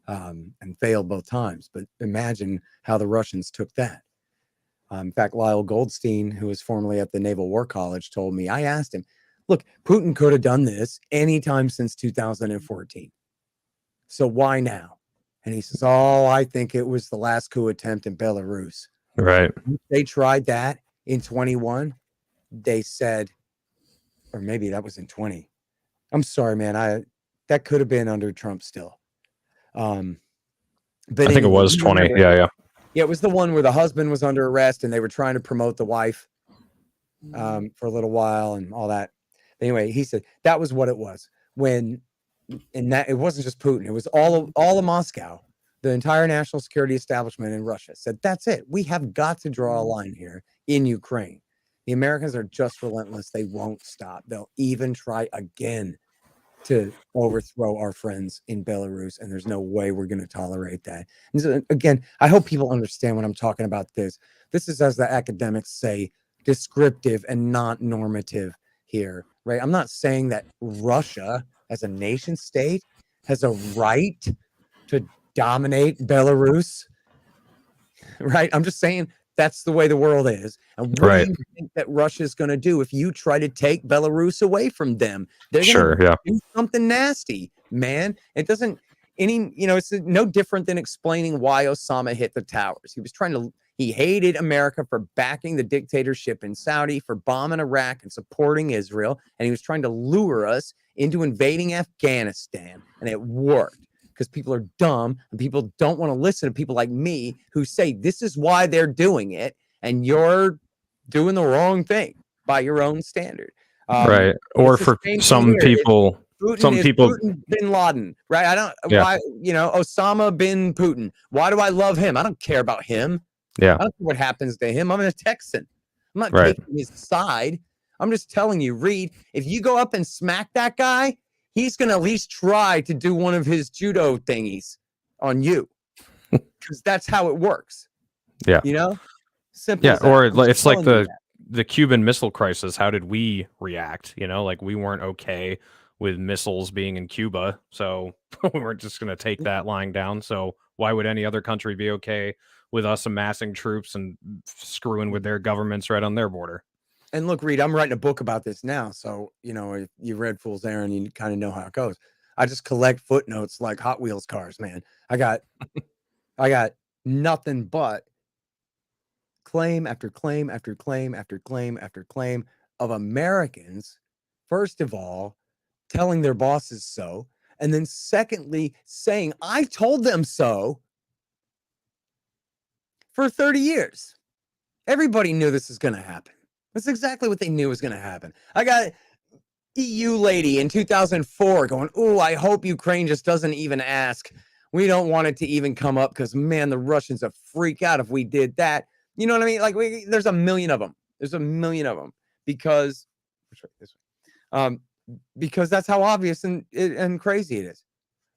and failed both times. But imagine how the Russians took that. In fact, Lyle Goldstein, who was formerly at the Naval War College, told me, I asked him, look, Putin could have done this anytime since 2014. So why now? And he says, I think it was the last coup attempt in Belarus. Right. They tried that in 21. They said, or maybe that was in 20. I'm sorry, man. That could have been under Trump still. But I think it was 20. Yeah. Yeah, it was the one where the husband was under arrest and they were trying to promote the wife for a little while and all that. Anyway, he said that was what it was. And that it wasn't just Putin. It was all of Moscow. The entire national security establishment in Russia said, that's it. We have got to draw a line here in Ukraine. The Americans are just relentless. They won't stop. They'll even try again to overthrow our friends in Belarus, and there's no way we're going to tolerate that. And so, again, I hope people understand when I'm talking about this. This is, as the academics say, descriptive and not normative here, right? I'm not saying that Russia, as a nation state, has a right to dominate Belarus, right? I'm just saying that's the way the world is. And what do you think that Russia is going to do if you try to take Belarus away from them? They're going to do something nasty, man. It doesn't it's no different than explaining why Osama hit the towers. He hated America for backing the dictatorship in Saudi, for bombing Iraq and supporting Israel. And he was trying to lure us into invading Afghanistan. And it worked. Because people are dumb and people don't want to listen to people like me who say this is why they're doing it, and you're doing the wrong thing by your own standard. Right. Or for some people, Putin bin Laden, right? I don't why Osama bin Putin. Why do I love him? I don't care about him. Yeah. I don't care what happens to him. I'm a Texan. I'm not taking his side. I'm just telling you, Reed, if you go up and smack that guy, he's going to at least try to do one of his judo thingies on you, because that's how it works. Yeah. You know? Simple Yeah. as that. Or I'm it's like telling you the Cuban Missile Crisis. How did we react? You know, like we weren't okay with missiles being in Cuba, so we weren't just going to take that lying down. So why would any other country be okay with us amassing troops and screwing with their governments right on their border? And look, Reed, I'm writing a book about this now. So, you know, if you read Fool's Errand, you kind of know how it goes. I just collect footnotes like Hot Wheels cars, man. I got nothing but claim after claim after claim after claim after claim of Americans, first of all, telling their bosses so, and then secondly, saying, I told them so for 30 years. Everybody knew this was going to happen. That's exactly what they knew was going to happen. I got EU lady in 2004 going, oh, I hope Ukraine just doesn't even ask. We don't want it to even come up because, man, the Russians would freak out if we did that. You know what I mean? Like, there's a million of them. There's a million of them because that's how obvious and crazy it is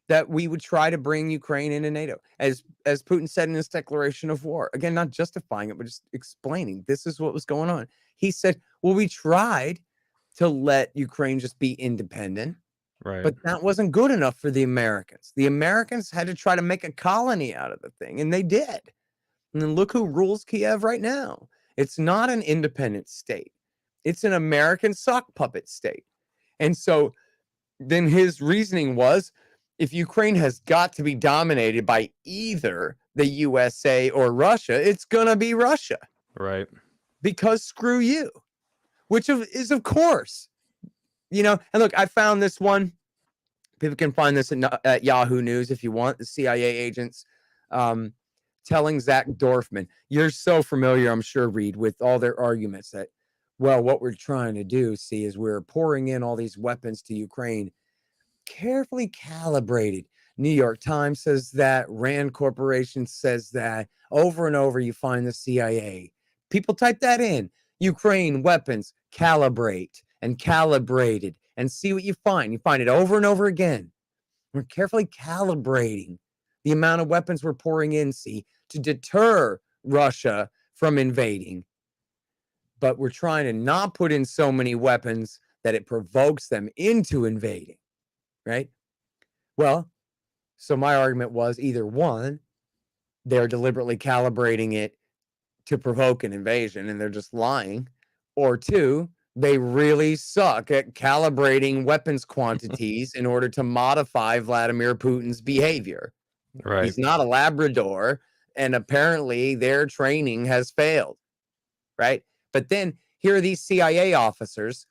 that we would try to bring Ukraine into NATO. As Putin said in his declaration of war, again, not justifying it, but just explaining this is what was going on. He said, well, we tried to let Ukraine just be independent, Right. but that wasn't good enough for the Americans. The Americans had to try to make a colony out of the thing, and they did. And then look who rules Kiev right now. It's not an independent state. It's an American sock puppet state. And so then his reasoning was, if Ukraine has got to be dominated by either the USA or Russia, it's going to be Russia. Right. Because screw you, which is, of course, you know. And look, I found this one. People can find this at Yahoo News if you want. The CIA agents telling Zach Dorfman, you're so familiar, I'm sure, Reed, with all their arguments that, well, what we're trying to do, see, is we're pouring in all these weapons to Ukraine, carefully calibrated. New York Times says that. Rand Corporation says that. Over and over, you find the CIA. People type that in. Ukraine weapons, calibrate and calibrated, and see what you find. You find it over and over again. We're carefully calibrating the amount of weapons we're pouring in, see, to deter Russia from invading. But we're trying to not put in so many weapons that it provokes them into invading. Right? Well, so my argument was either one, they're deliberately calibrating it to provoke an invasion and they're just lying, or two, they really suck at calibrating weapons quantities in order to modify Vladimir Putin's behavior. Right. He's not a Labrador, and apparently their training has failed. Right? But then here are these CIA officers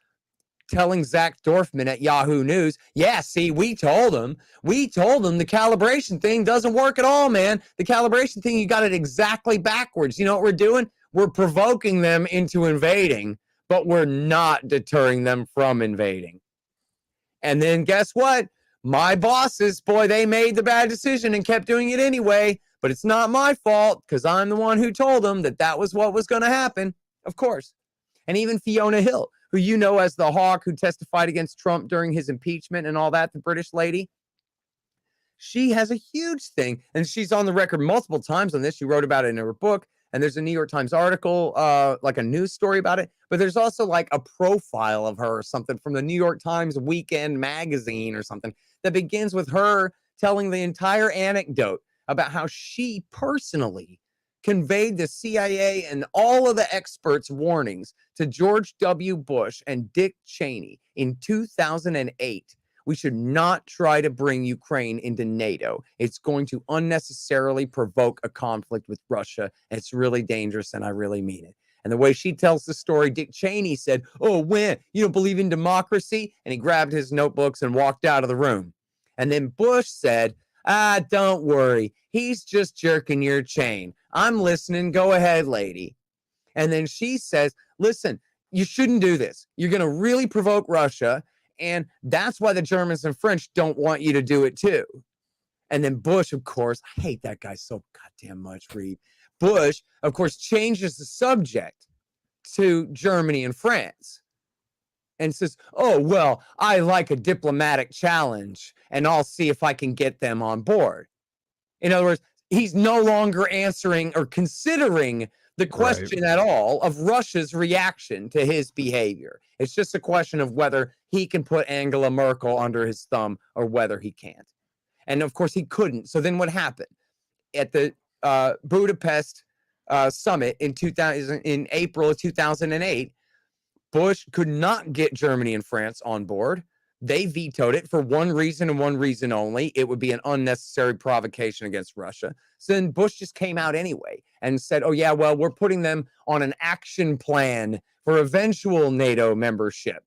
telling Zach Dorfman at Yahoo News, yeah, see, we told them the calibration thing doesn't work at all, man. The calibration thing, you got it exactly backwards. You know what we're doing? We're provoking them into invading, but we're not deterring them from invading. And then guess what? My bosses, boy, they made the bad decision and kept doing it anyway, but it's not my fault because I'm the one who told them that was what was going to happen, of course. And even Fiona Hill, who you know as the hawk who testified against Trump during his impeachment and all that, the British lady, she has a huge thing, and she's on the record multiple times on this. She wrote about it in her book, and there's a New York Times article, like a news story about it, but there's also like a profile of her or something from the New York Times Weekend magazine or something that begins with her telling the entire anecdote about how she personally conveyed the CIA and all of the experts' warnings to George W. Bush and Dick Cheney in 2008. We should not try to bring Ukraine into NATO. It's going to unnecessarily provoke a conflict with Russia. It's really dangerous, and I really mean it. And the way she tells the story, Dick Cheney said, oh, when? You don't believe in democracy? And he grabbed his notebooks and walked out of the room. And then Bush said, don't worry. He's just jerking your chain. I'm listening. Go ahead, lady. And then she says, listen, you shouldn't do this. You're going to really provoke Russia. And that's why the Germans and French don't want you to do it too. And then Bush, of course, I hate that guy so goddamn much, Reed. Bush, of course, changes the subject to Germany and France. and says, oh, well, I like a diplomatic challenge and I'll see if I can get them on board. In other words, he's no longer answering or considering the question at all of Russia's reaction to his behavior. It's just a question of whether he can put Angela Merkel under his thumb or whether he can't. And of course, he couldn't. So then what happened? At the Budapest summit in April of 2008, Bush could not get Germany and France on board. They vetoed it for one reason and one reason only. It would be an unnecessary provocation against Russia. So then Bush just came out anyway and said, oh, yeah, well, we're putting them on an action plan for eventual NATO membership.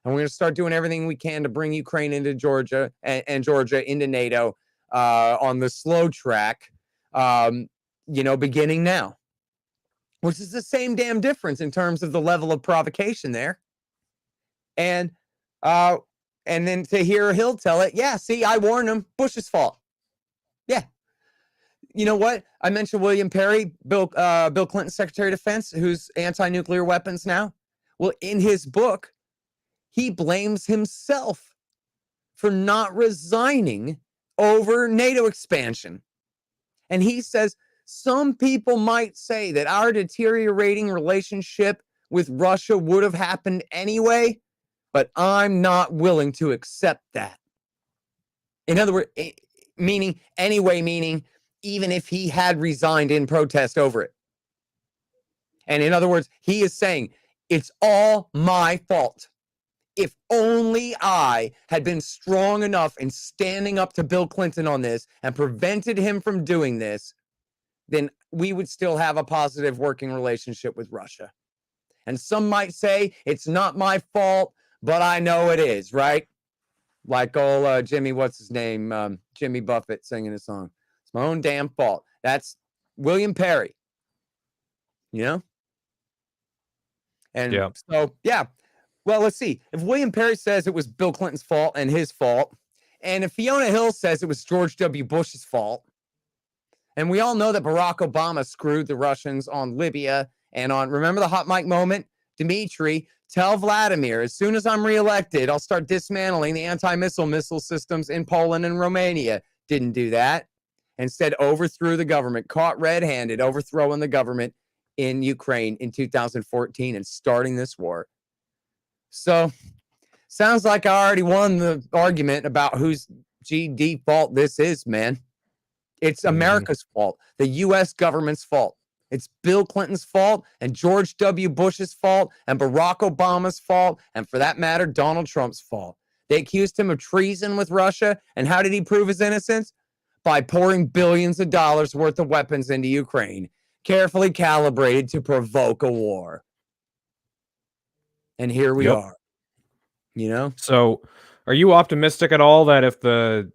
And we're going to start doing everything we can to bring Ukraine into Georgia and Georgia into NATO on the slow track, beginning now. Which is the same damn difference in terms of the level of provocation there. And then to hear Hill tell it, yeah, see, I warned him, Bush's fault. Yeah. You know what? I mentioned William Perry, Bill Clinton's Secretary of Defense, who's anti-nuclear weapons now. Well, in his book, he blames himself for not resigning over NATO expansion. And he says, some people might say that our deteriorating relationship with Russia would have happened anyway, but I'm not willing to accept that. In other words, meaning even if he had resigned in protest over it. And in other words, he is saying, it's all my fault. If only I had been strong enough in standing up to Bill Clinton on this and prevented him from doing this, then we would still have a positive working relationship with Russia. And some might say it's not my fault, but I know it is, right? Like old Jimmy, what's his name? Jimmy Buffett singing a song. It's my own damn fault. That's William Perry, And so, yeah. Well, let's see. If William Perry says it was Bill Clinton's fault and his fault, and if Fiona Hill says it was George W. Bush's fault, and we all know that Barack Obama screwed the Russians on Libya and on, remember the hot mic moment? Dmitry, tell Vladimir, as soon as I'm reelected, I'll start dismantling the missile systems in Poland and Romania. Didn't do that. Instead, overthrew the government, caught red-handed, overthrowing the government in Ukraine in 2014 and starting this war. So, sounds like I already won the argument about whose GD fault this is, man. It's America's fault, the U.S. government's fault. It's Bill Clinton's fault and George W. Bush's fault and Barack Obama's fault, and for that matter, Donald Trump's fault. They accused him of treason with Russia, and how did he prove his innocence? By pouring billions of dollars worth of weapons into Ukraine, carefully calibrated to provoke a war. And here we are, So are you optimistic at all that if the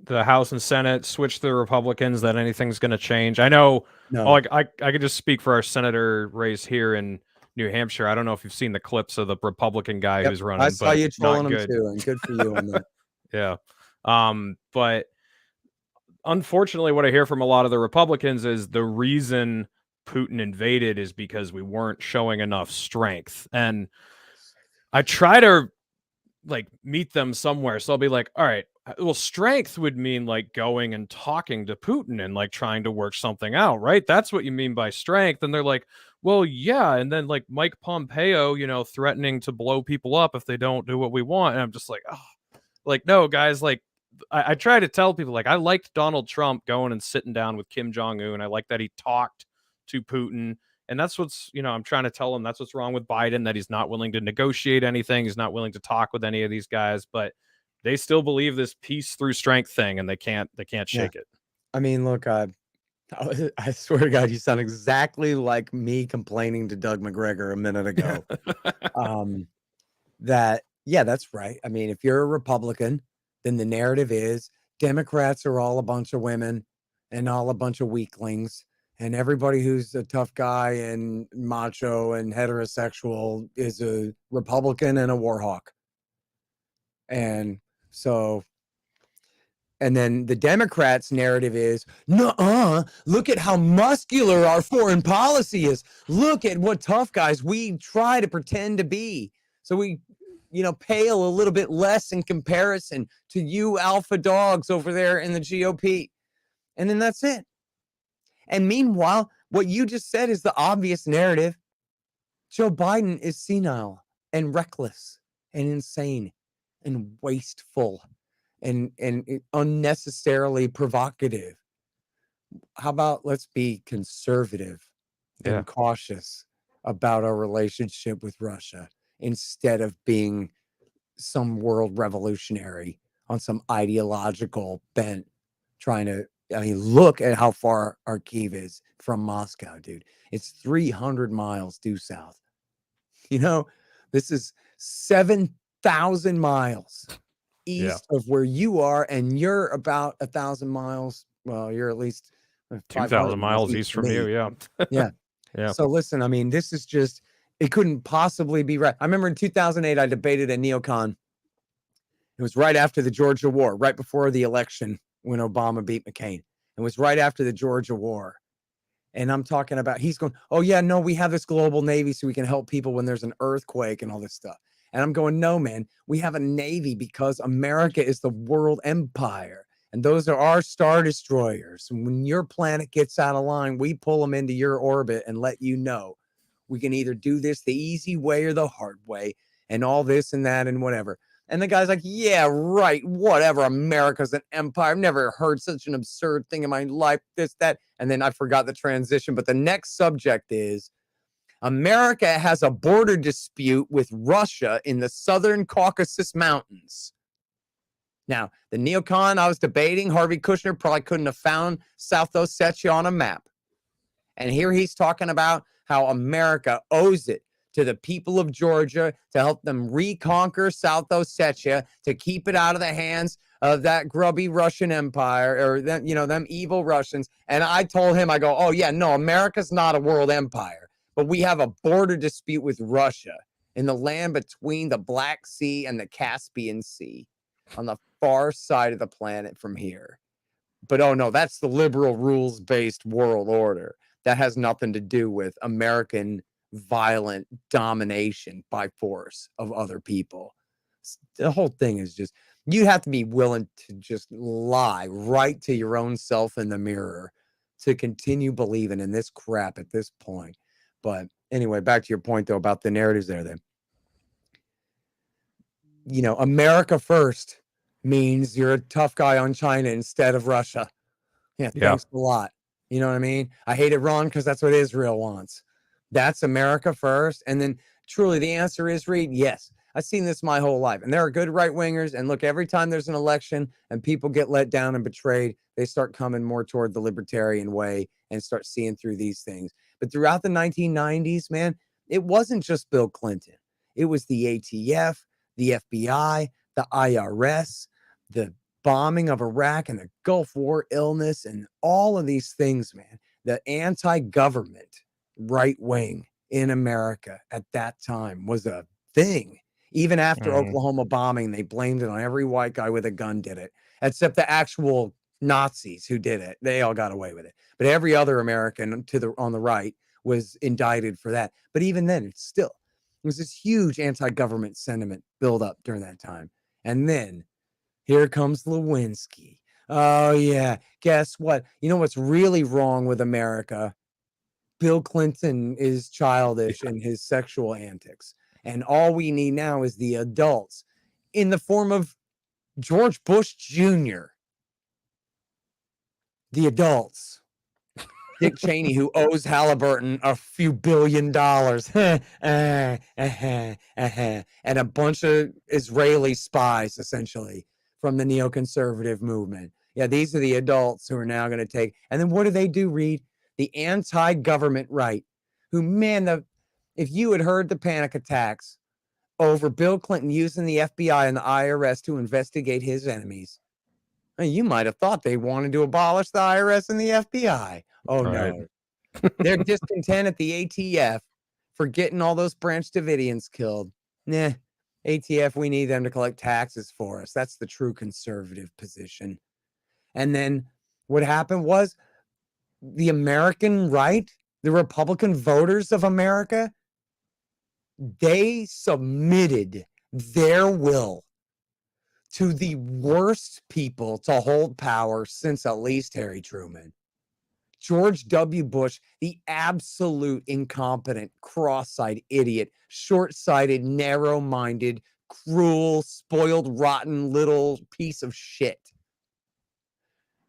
House and Senate switch to the Republicans, that anything's going to change? I know, I could just speak for our senator race here in New Hampshire. I don't know if you've seen the clips of the Republican guy who's running. I saw you trolling him too, and good for you on that. Yeah. But unfortunately, what I hear from a lot of the Republicans is the reason Putin invaded is because we weren't showing enough strength. And I try to meet them somewhere. So I'll be like, all right, well, strength would mean going and talking to Putin and trying to work something out, right? That's what you mean by strength. And they're like, well, yeah. And then Mike Pompeo, threatening to blow people up if they don't do what we want. And I'm just like, oh, no, guys, I try to tell people, I liked Donald Trump going and sitting down with Kim Jong-un. I like that he talked to Putin. And that's what's, I'm trying to tell him that's what's wrong with Biden, that he's not willing to negotiate anything. He's not willing to talk with any of these guys, but they still believe this peace through strength thing, and they can't shake it. I mean, look, I swear to God, you sound exactly like me complaining to Doug McGregor a minute ago. That's right. I mean, if you're a Republican, then the narrative is Democrats are all a bunch of women and all a bunch of weaklings. And everybody who's a tough guy and macho and heterosexual is a Republican and a war hawk. And so, and then the Democrats' narrative is, nuh-uh, look at how muscular our foreign policy is. Look at what tough guys we try to pretend to be. So we pale a little bit less in comparison to you alpha dogs over there in the GOP. And then that's it. And meanwhile, what you just said is the obvious narrative. Joe Biden is senile and reckless and insane and wasteful and unnecessarily provocative. How about let's be conservative and cautious about our relationship with Russia instead of being some world revolutionary on some ideological bent, trying to, look at how far our Kyiv is from Moscow, dude. It's 300 miles due south. This is 7,000 miles east of where you are, and you're about 1,000 miles. Well, you're at least 2,000 miles east from you. Yeah. Yeah. So listen, this is just, it couldn't possibly be right. I remember in 2008, I debated a neocon. It was right after the Georgia War, right before the election when Obama beat McCain. It was right after the Georgia War. And I'm talking about, he's going, oh yeah, no, we have this global Navy so we can help people when there's an earthquake and all this stuff. And I'm going, no, man, we have a Navy because America is the world empire. And those are our star destroyers. And when your planet gets out of line, we pull them into your orbit and let you know we can either do this the easy way or the hard way and all this and that and whatever. And the guy's like, yeah, right, whatever. America's an empire. I've never heard such an absurd thing in my life, this, that. And then I forgot the transition. But the next subject is America has a border dispute with Russia in the Southern Caucasus Mountains. Now, the neocon I was debating, Harvey Kushner, probably couldn't have found South Ossetia on a map. And here he's talking about how America owes it to the people of Georgia to help them reconquer South Ossetia, to keep it out of the hands of that grubby Russian empire, or them, them evil Russians. And I told him, I go, oh yeah, no, America's not a world empire, but we have a border dispute with Russia in the land between the Black Sea and the Caspian Sea on the far side of the planet from here. But oh no, that's the liberal rules-based world order. That has nothing to do with American violent domination by force of other people. The whole thing is just, you have to be willing to just lie right to your own self in the mirror to continue believing in this crap at this point. But anyway, back to your point though about the narratives there then. America first means you're a tough guy on China instead of Russia. Yeah, thanks a lot. You know what I mean? I hate Iran because that's what Israel wants. That's America first. And then truly the answer is, Reed, yes. I've seen this my whole life. And there are good right-wingers. And look, every time there's an election and people get let down and betrayed, they start coming more toward the libertarian way and start seeing through these things. But throughout the 1990s, man, it wasn't just Bill Clinton. It was the ATF, the FBI, the IRS, the bombing of Iraq and the Gulf War illness and all of these things, man. The anti-government right wing in America at that time was a thing. Even after Oklahoma bombing, they blamed it on every white guy with a gun did it, except the actual Nazis who did it. They all got away with it. But every other American on the right was indicted for that. But even then, it was this huge anti-government sentiment build up during that time. And then here comes Lewinsky. Oh, yeah. Guess what? You know what's really wrong with America? Bill Clinton is childish in his sexual antics. And all we need now is the adults in the form of George Bush Jr. The adults. Dick Cheney, who owes Halliburton a few $billion. And a bunch of Israeli spies, essentially, from the neoconservative movement. Yeah, these are the adults who are now going to take. And then what do, Reed? The anti-government right, who, man, if you had heard the panic attacks over Bill Clinton using the FBI and the IRS to investigate his enemies, you might have thought they wanted to abolish the IRS and the FBI. Oh, no. They're discontent at the ATF for getting all those Branch Davidians killed. Nah, ATF, we need them to collect taxes for us. That's the true conservative position. And then what happened was the American right, the Republican voters of America, they submitted their will to the worst people to hold power since at least Harry Truman. George W. Bush, the absolute incompetent, cross-eyed idiot, short-sighted, narrow-minded, cruel, spoiled, rotten little piece of shit.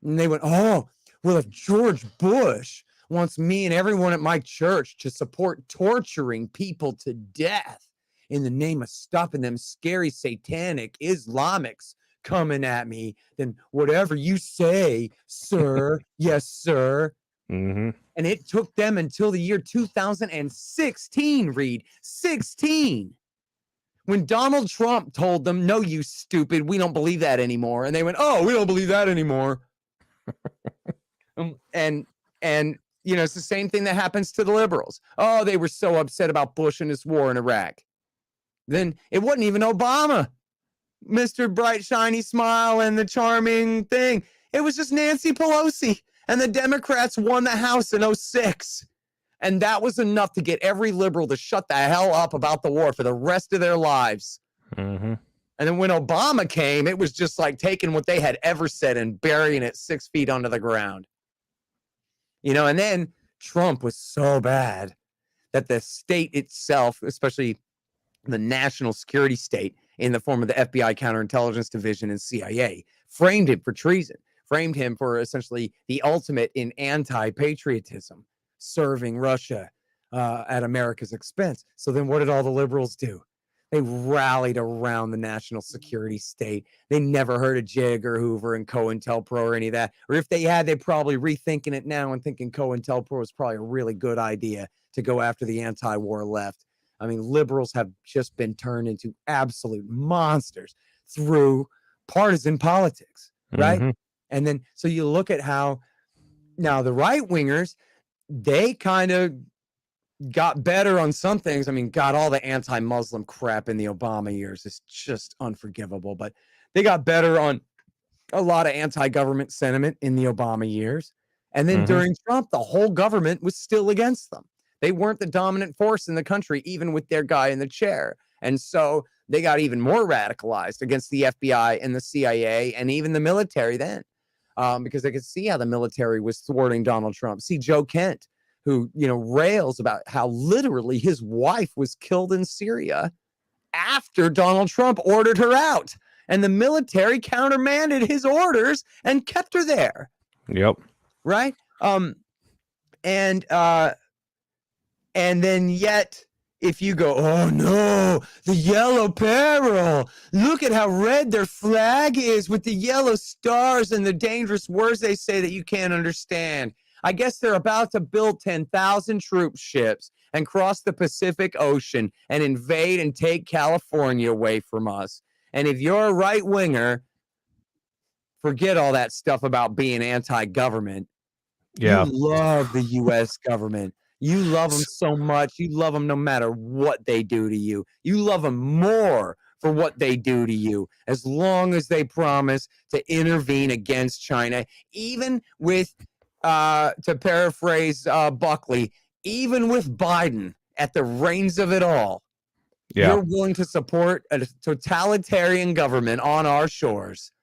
And they went, oh, well, if George Bush wants me and everyone at my church to support torturing people to death in the name of stopping them scary satanic Islamics coming at me, then whatever you say, sir, yes, sir. Mm-hmm. And it took them until the year 2016, Reed, 16, when Donald Trump told them, no, you stupid, we don't believe that anymore. And they went, oh, we don't believe that anymore. And you know, it's the same thing that happens to the liberals. Oh, they were so upset about Bush and his war in Iraq. Then it wasn't even Obama, Mr. Bright, Shiny Smile and the charming thing. It was just Nancy Pelosi. And the Democrats won the House in 2006. And that was enough to get every liberal to shut the hell up about the war for the rest of their lives. Mm-hmm. And then when Obama came, it was just like taking what they had ever said and burying it 6 feet under the ground. You know, and then Trump was so bad that the state itself, especially the national security state in the form of the FBI counterintelligence division and CIA, framed him for treason. Framed him for essentially the ultimate in anti-patriotism, serving Russia at America's expense. So then what did all the liberals do? They rallied around the national security state. They never heard of J. Edgar Hoover and COINTELPRO or any of that. Or if they had, they're probably rethinking it now and thinking COINTELPRO was probably a really good idea to go after the anti-war left. I mean, liberals have just been turned into absolute monsters through partisan politics, right? Mm-hmm. And then, so you look at how now the right wingers, they kind of got better on some things. I mean, God, all the anti-Muslim crap in the Obama years is just unforgivable, but they got better on a lot of anti-government sentiment in the Obama years. And then during Trump, the whole government was still against them. They weren't the dominant force in the country, even with their guy in the chair. And so they got even more radicalized against the FBI and the CIA and even the military then. Because they could see how the military was thwarting Donald Trump. See Joe Kent, who, you know, rails about how literally his wife was killed in Syria after Donald Trump ordered her out. And the military countermanded his orders and kept her there. Yep. Right? And then yet, if you go, oh no, the yellow peril, look at how red their flag is with the yellow stars and the dangerous words they say that you can't understand. I guess they're about to build 10,000 troop ships and cross the Pacific Ocean and invade and take California away from us. And if you're a right winger, forget all that stuff about being anti-government. Yeah. You love the U.S. government. You love them so much. You love them no matter what they do to you. You love them more for what they do to you, as long as they promise to intervene against China, even with, to paraphrase Buckley, even with Biden at the reins of it all. Yeah. You're willing to support a totalitarian government on our shores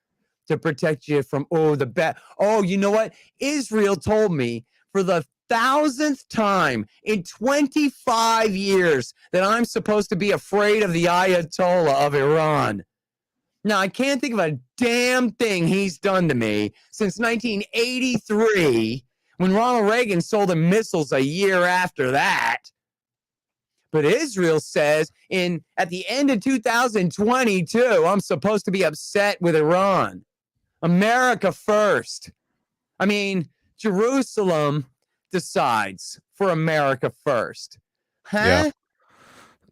to protect you from, you know what? Israel told me for the 1,000th time in 25 years that I'm supposed to be afraid of the Ayatollah of Iran. Now, I can't think of a damn thing he's done to me since 1983, when Ronald Reagan sold him missiles a year after that. But Israel says at the end of 2022, I'm supposed to be upset with Iran. America first. I mean, Jerusalem decides for America first. Huh?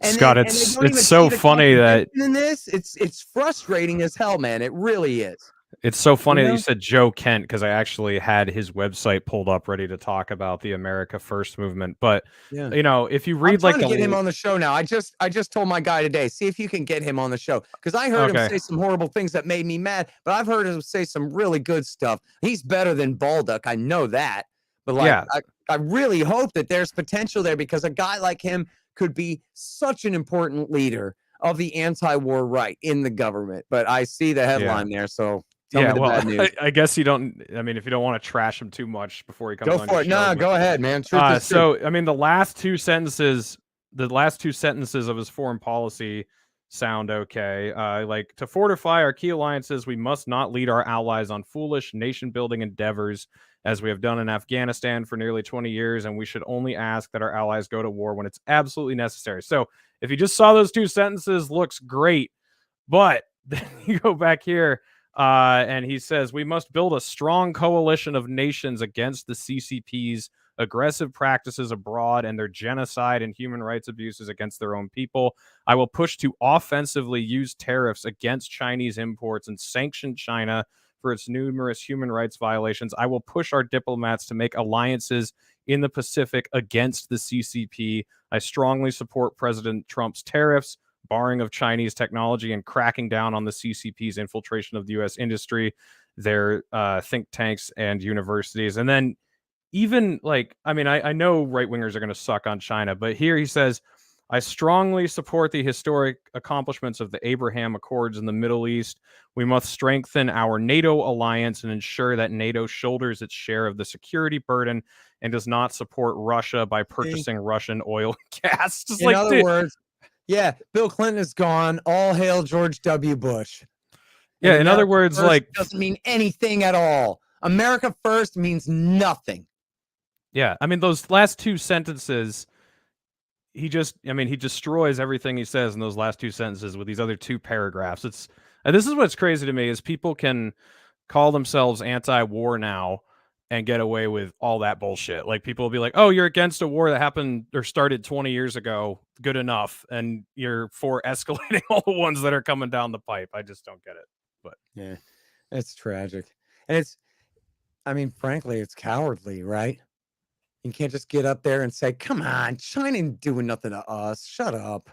Yeah. Scott, it's so funny that in this, it's frustrating as hell, man. It really is. It's so funny that you said Joe Kent, because I actually had his website pulled up ready to talk about the America First movement. But you know, if you read I'm trying to get him on the show now. I just told my guy today, see if you can get him on the show, because I heard him say some horrible things that made me mad, but I've heard him say some really good stuff. He's better than Baldock, I know that. But like, I really hope that there's potential there, because a guy like him could be such an important leader of the anti-war right in the government. But I see the headline there, so tell me the bad news. I guess you don't. I mean, if you don't want to trash him too much before he comes Go on for your it. show, No, but, go ahead, man. Truth is truth. so I mean, the last two sentences of his foreign policy sound okay. Like, to fortify our key alliances, we must not lead our allies on foolish nation-building endeavors, as we have done in Afghanistan for nearly 20 years, and we should only ask that our allies go to war when it's absolutely necessary. So, if you just saw those two sentences, looks great. But then you go back here, and he says, we must build a strong coalition of nations against the CCP's aggressive practices abroad and their genocide and human rights abuses against their own people. I will push to offensively use tariffs against Chinese imports and sanction China for its numerous human rights violations. I will push our diplomats to make alliances in the Pacific against the CCP. I strongly support President Trump's tariffs, barring of Chinese technology, and cracking down on the CCP's infiltration of the U.S. industry, their think tanks and universities. And then even like, I mean, I know right-wingers are going to suck on China, but here he says, I strongly support the historic accomplishments of the Abraham Accords in the Middle East. We must strengthen our NATO alliance and ensure that NATO shoulders its share of the security burden and does not support Russia by purchasing Russian oil and gas. Just in other words, yeah, Bill Clinton is gone. All hail George W. Bush. Yeah, in other words, like, doesn't mean anything at all. America first means nothing. Yeah, I mean, those last two sentences, he destroys everything he says in those last two sentences with these other two paragraphs. And this is what's crazy to me, is people can call themselves anti-war now and get away with all that bullshit. Like, people will be like, oh, you're against a war that happened or started 20 years ago. Good enough. And you're for escalating all the ones that are coming down the pipe. I just don't get it. But yeah, it's tragic. And frankly, it's cowardly, right? You can't just get up there and say, come on, China ain't doing nothing to us. Shut up.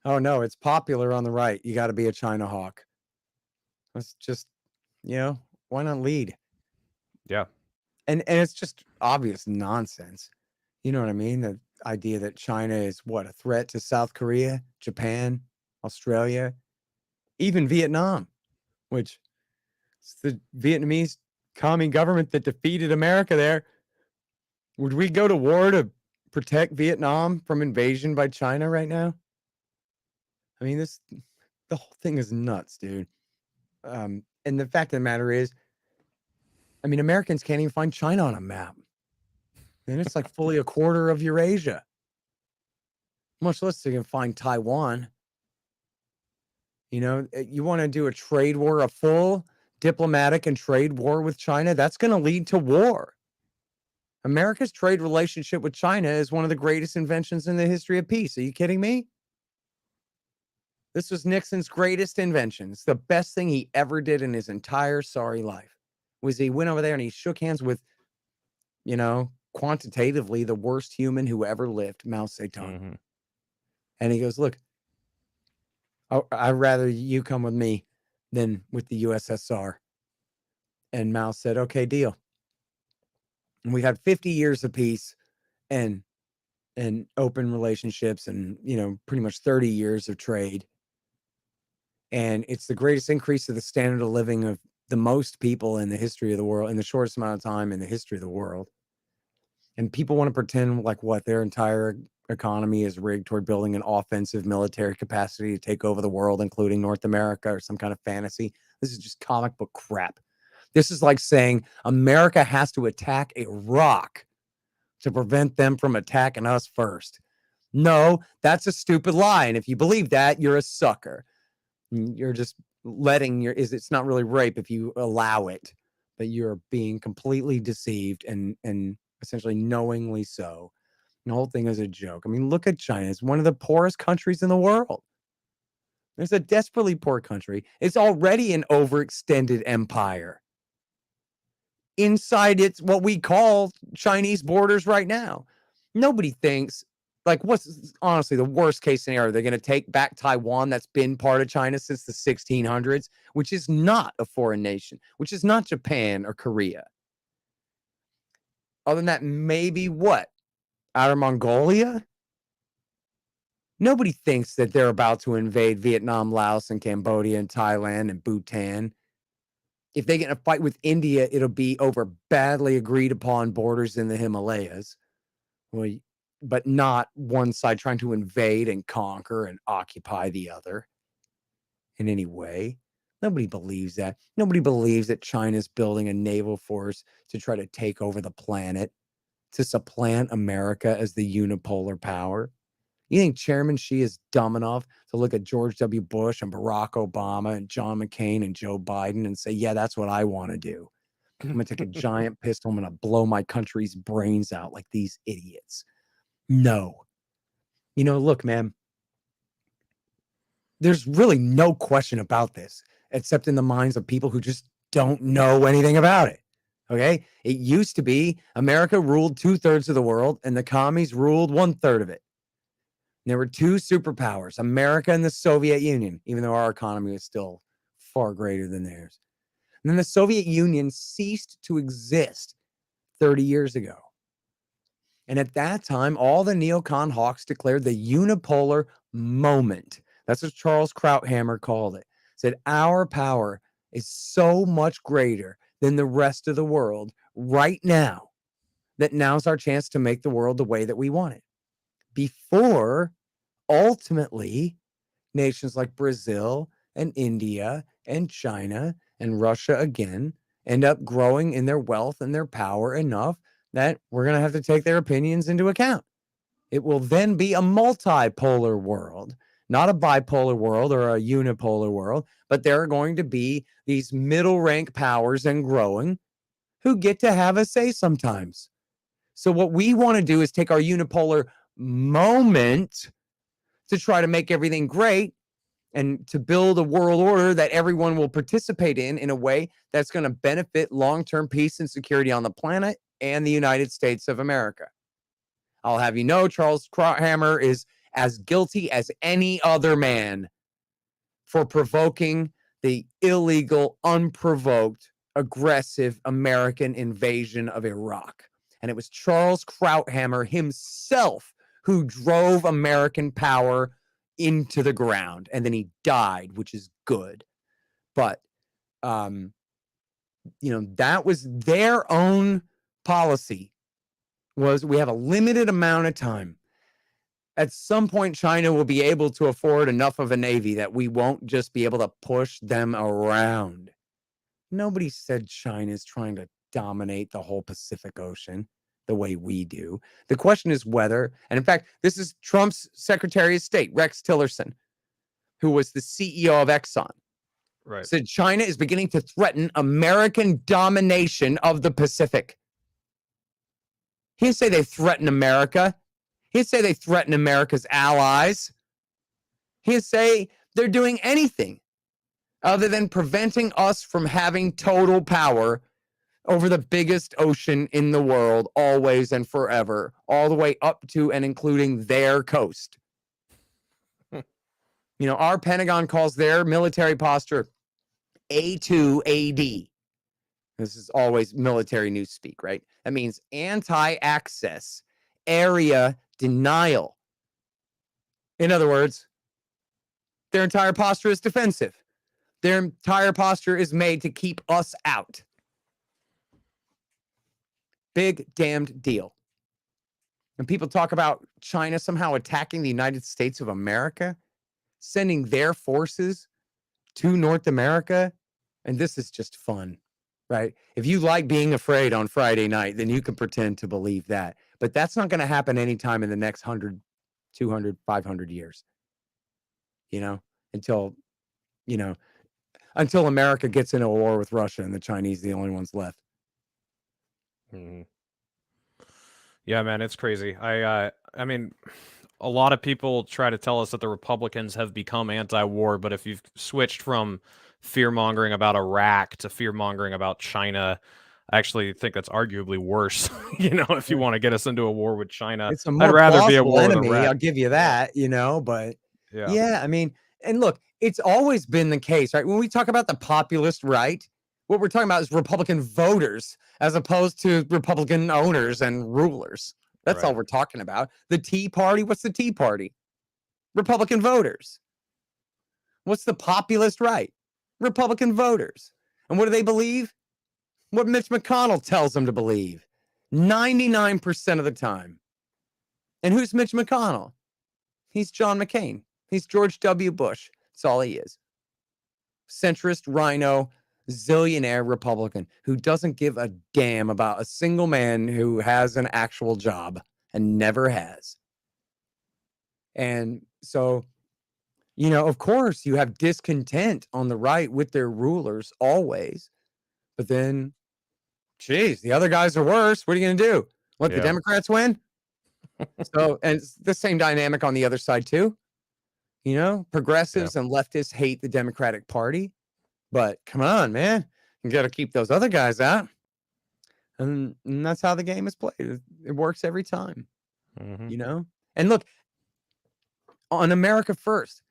Oh, no, it's popular on the right. You got to be a China hawk. Let's just, why not lead? Yeah. And it's just obvious nonsense. You know what I mean? The idea that China is a threat to South Korea, Japan, Australia, even Vietnam, which is the Vietnamese commie government that defeated America there. Would we go to war to protect Vietnam from invasion by China right now? I mean, the whole thing is nuts, dude. And the fact of the matter is, Americans can't even find China on a map. And it's like fully a quarter of Eurasia. Much less they can find Taiwan. You want to do a trade war, a full diplomatic and trade war with China? That's going to lead to war. America's trade relationship with China is one of the greatest inventions in the history of peace. Are you kidding me? This was Nixon's greatest invention. It's the best thing he ever did in his entire sorry life. Was he went over there and he shook hands with, quantitatively the worst human who ever lived, Mao Zedong. Mm-hmm. And he goes, look, I'd rather you come with me than with the USSR. And Mao said, okay, deal. And we had 50 years of peace and open relationships and, pretty much 30 years of trade. And it's the greatest increase of the standard of living of the most people in the history of the world, in the shortest amount of time in the history of the world. And people want to pretend like their entire economy is rigged toward building an offensive military capacity to take over the world, including North America, or some kind of fantasy. This is just comic book crap. This is like saying America has to attack Iraq to prevent them from attacking us first. No, that's a stupid lie. And if you believe that, you're a sucker. You're just it's not really rape if you allow it, but you're being completely deceived and essentially knowingly so. And the whole thing is a joke. Look at China. It's one of the poorest countries in the world. It's a desperately poor country. It's already an overextended empire inside its what we call Chinese borders right now. Nobody thinks, what's honestly the worst case scenario? They're going to take back Taiwan that's been part of China since the 1600s, which is not a foreign nation, which is not Japan or Korea. Other than that, maybe Outer Mongolia? Nobody thinks that they're about to invade Vietnam, Laos, and Cambodia, and Thailand, and Bhutan. If they get in a fight with India, it'll be over badly agreed upon borders in the Himalayas. Well, but not one side trying to invade and conquer and occupy the other in any way. Nobody believes that. Nobody believes that China's building a naval force to try to take over the planet, to supplant America as the unipolar power. You think Chairman Xi is dumb enough to look at George W. Bush and Barack Obama and John McCain and Joe Biden and say, yeah, that's what I want to do. I'm going to take a giant pistol. I'm going to blow my country's brains out like these idiots. No. You know, look, man, there's really no question about this, except in the minds of people who just don't know anything about it. Okay? It used to be America ruled 2/3 of the world and the commies ruled 1/3 of it. There were two superpowers, America and the Soviet Union, even though our economy is still far greater than theirs. And then the Soviet Union ceased to exist 30 years ago. And at that time, all the neocon hawks declared the unipolar moment. That's what Charles Krauthammer called it. Said our power is so much greater than the rest of the world right now that now's our chance to make the world the way that we want it. Before, ultimately, nations like Brazil and India and China and Russia again end up growing in their wealth and their power enough that we're going to have to take their opinions into account. It will then be a multipolar world, not a bipolar world or a unipolar world, but there are going to be these middle rank powers and growing who get to have a say sometimes. So what we want to do is take our unipolar moment to try to make everything great and to build a world order that everyone will participate in a way that's going to benefit long-term peace and security on the planet and the United States of America. I'll have you know, Charles Krauthammer is as guilty as any other man for provoking the illegal, unprovoked, aggressive American invasion of Iraq. And it was Charles Krauthammer himself who drove American power into the ground. And then he died, which is good. But, that was their own policy, was we have a limited amount of time. At some point, China will be able to afford enough of a navy that we won't just be able to push them around. Nobody said China's trying to dominate the whole Pacific Ocean the way we do. The question is whether, and in fact, this is Trump's Secretary of State, Rex Tillerson, who was the CEO of Exxon, said China is beginning to threaten American domination of the Pacific. He didn't say they threaten America. He didn't say they threaten America's allies. He didn't say they're doing anything other than preventing us from having total power over the biggest ocean in the world, always and forever, all the way up to and including their coast. Our Pentagon calls their military posture A2AD. This is always military news speak, right? That means anti-access, area denial. In other words, their entire posture is defensive. Their entire posture is made to keep us out. Big damned deal. And people talk about China somehow attacking the United States of America, sending their forces to North America. And this is just fun, right? If you like being afraid on Friday night, then you can pretend to believe that. But that's not going to happen anytime in the next 100, 200, 500 years. Until America gets into a war with Russia and the Chinese are the only ones left. Mm-hmm. Yeah, man, it's crazy. I mean, a lot of people try to tell us that the Republicans have become anti-war, but if you've switched from fear-mongering about Iraq to fear-mongering about China, I actually think that's arguably worse. If you want to get us into a war with China, it's a more I'd rather be a war enemy, with Iraq. I'll give you that, but yeah, I mean, and look, it's always been the case, right? When we talk about the populist right, what we're talking about is Republican voters as opposed to Republican owners and rulers. That's all we're talking about. The Tea Party, what's the Tea Party? Republican voters. What's the populist right? Republican voters. And what do they believe? What Mitch McConnell tells them to believe 99% of the time. And who's Mitch McConnell? He's John McCain. He's George W. Bush. That's all he is. Centrist, rhino, zillionaire Republican who doesn't give a damn about a single man who has an actual job and never has. And so, you know, of course, you have discontent on the right with their rulers always. But then, geez, the other guys are worse. What are you going to do? Let the Democrats win? So, and it's the same dynamic on the other side, too. You know, progressives and leftists hate the Democratic Party. But come on, man. You got to keep those other guys out. And that's how the game is played. It works every time. You know? And look, on America First,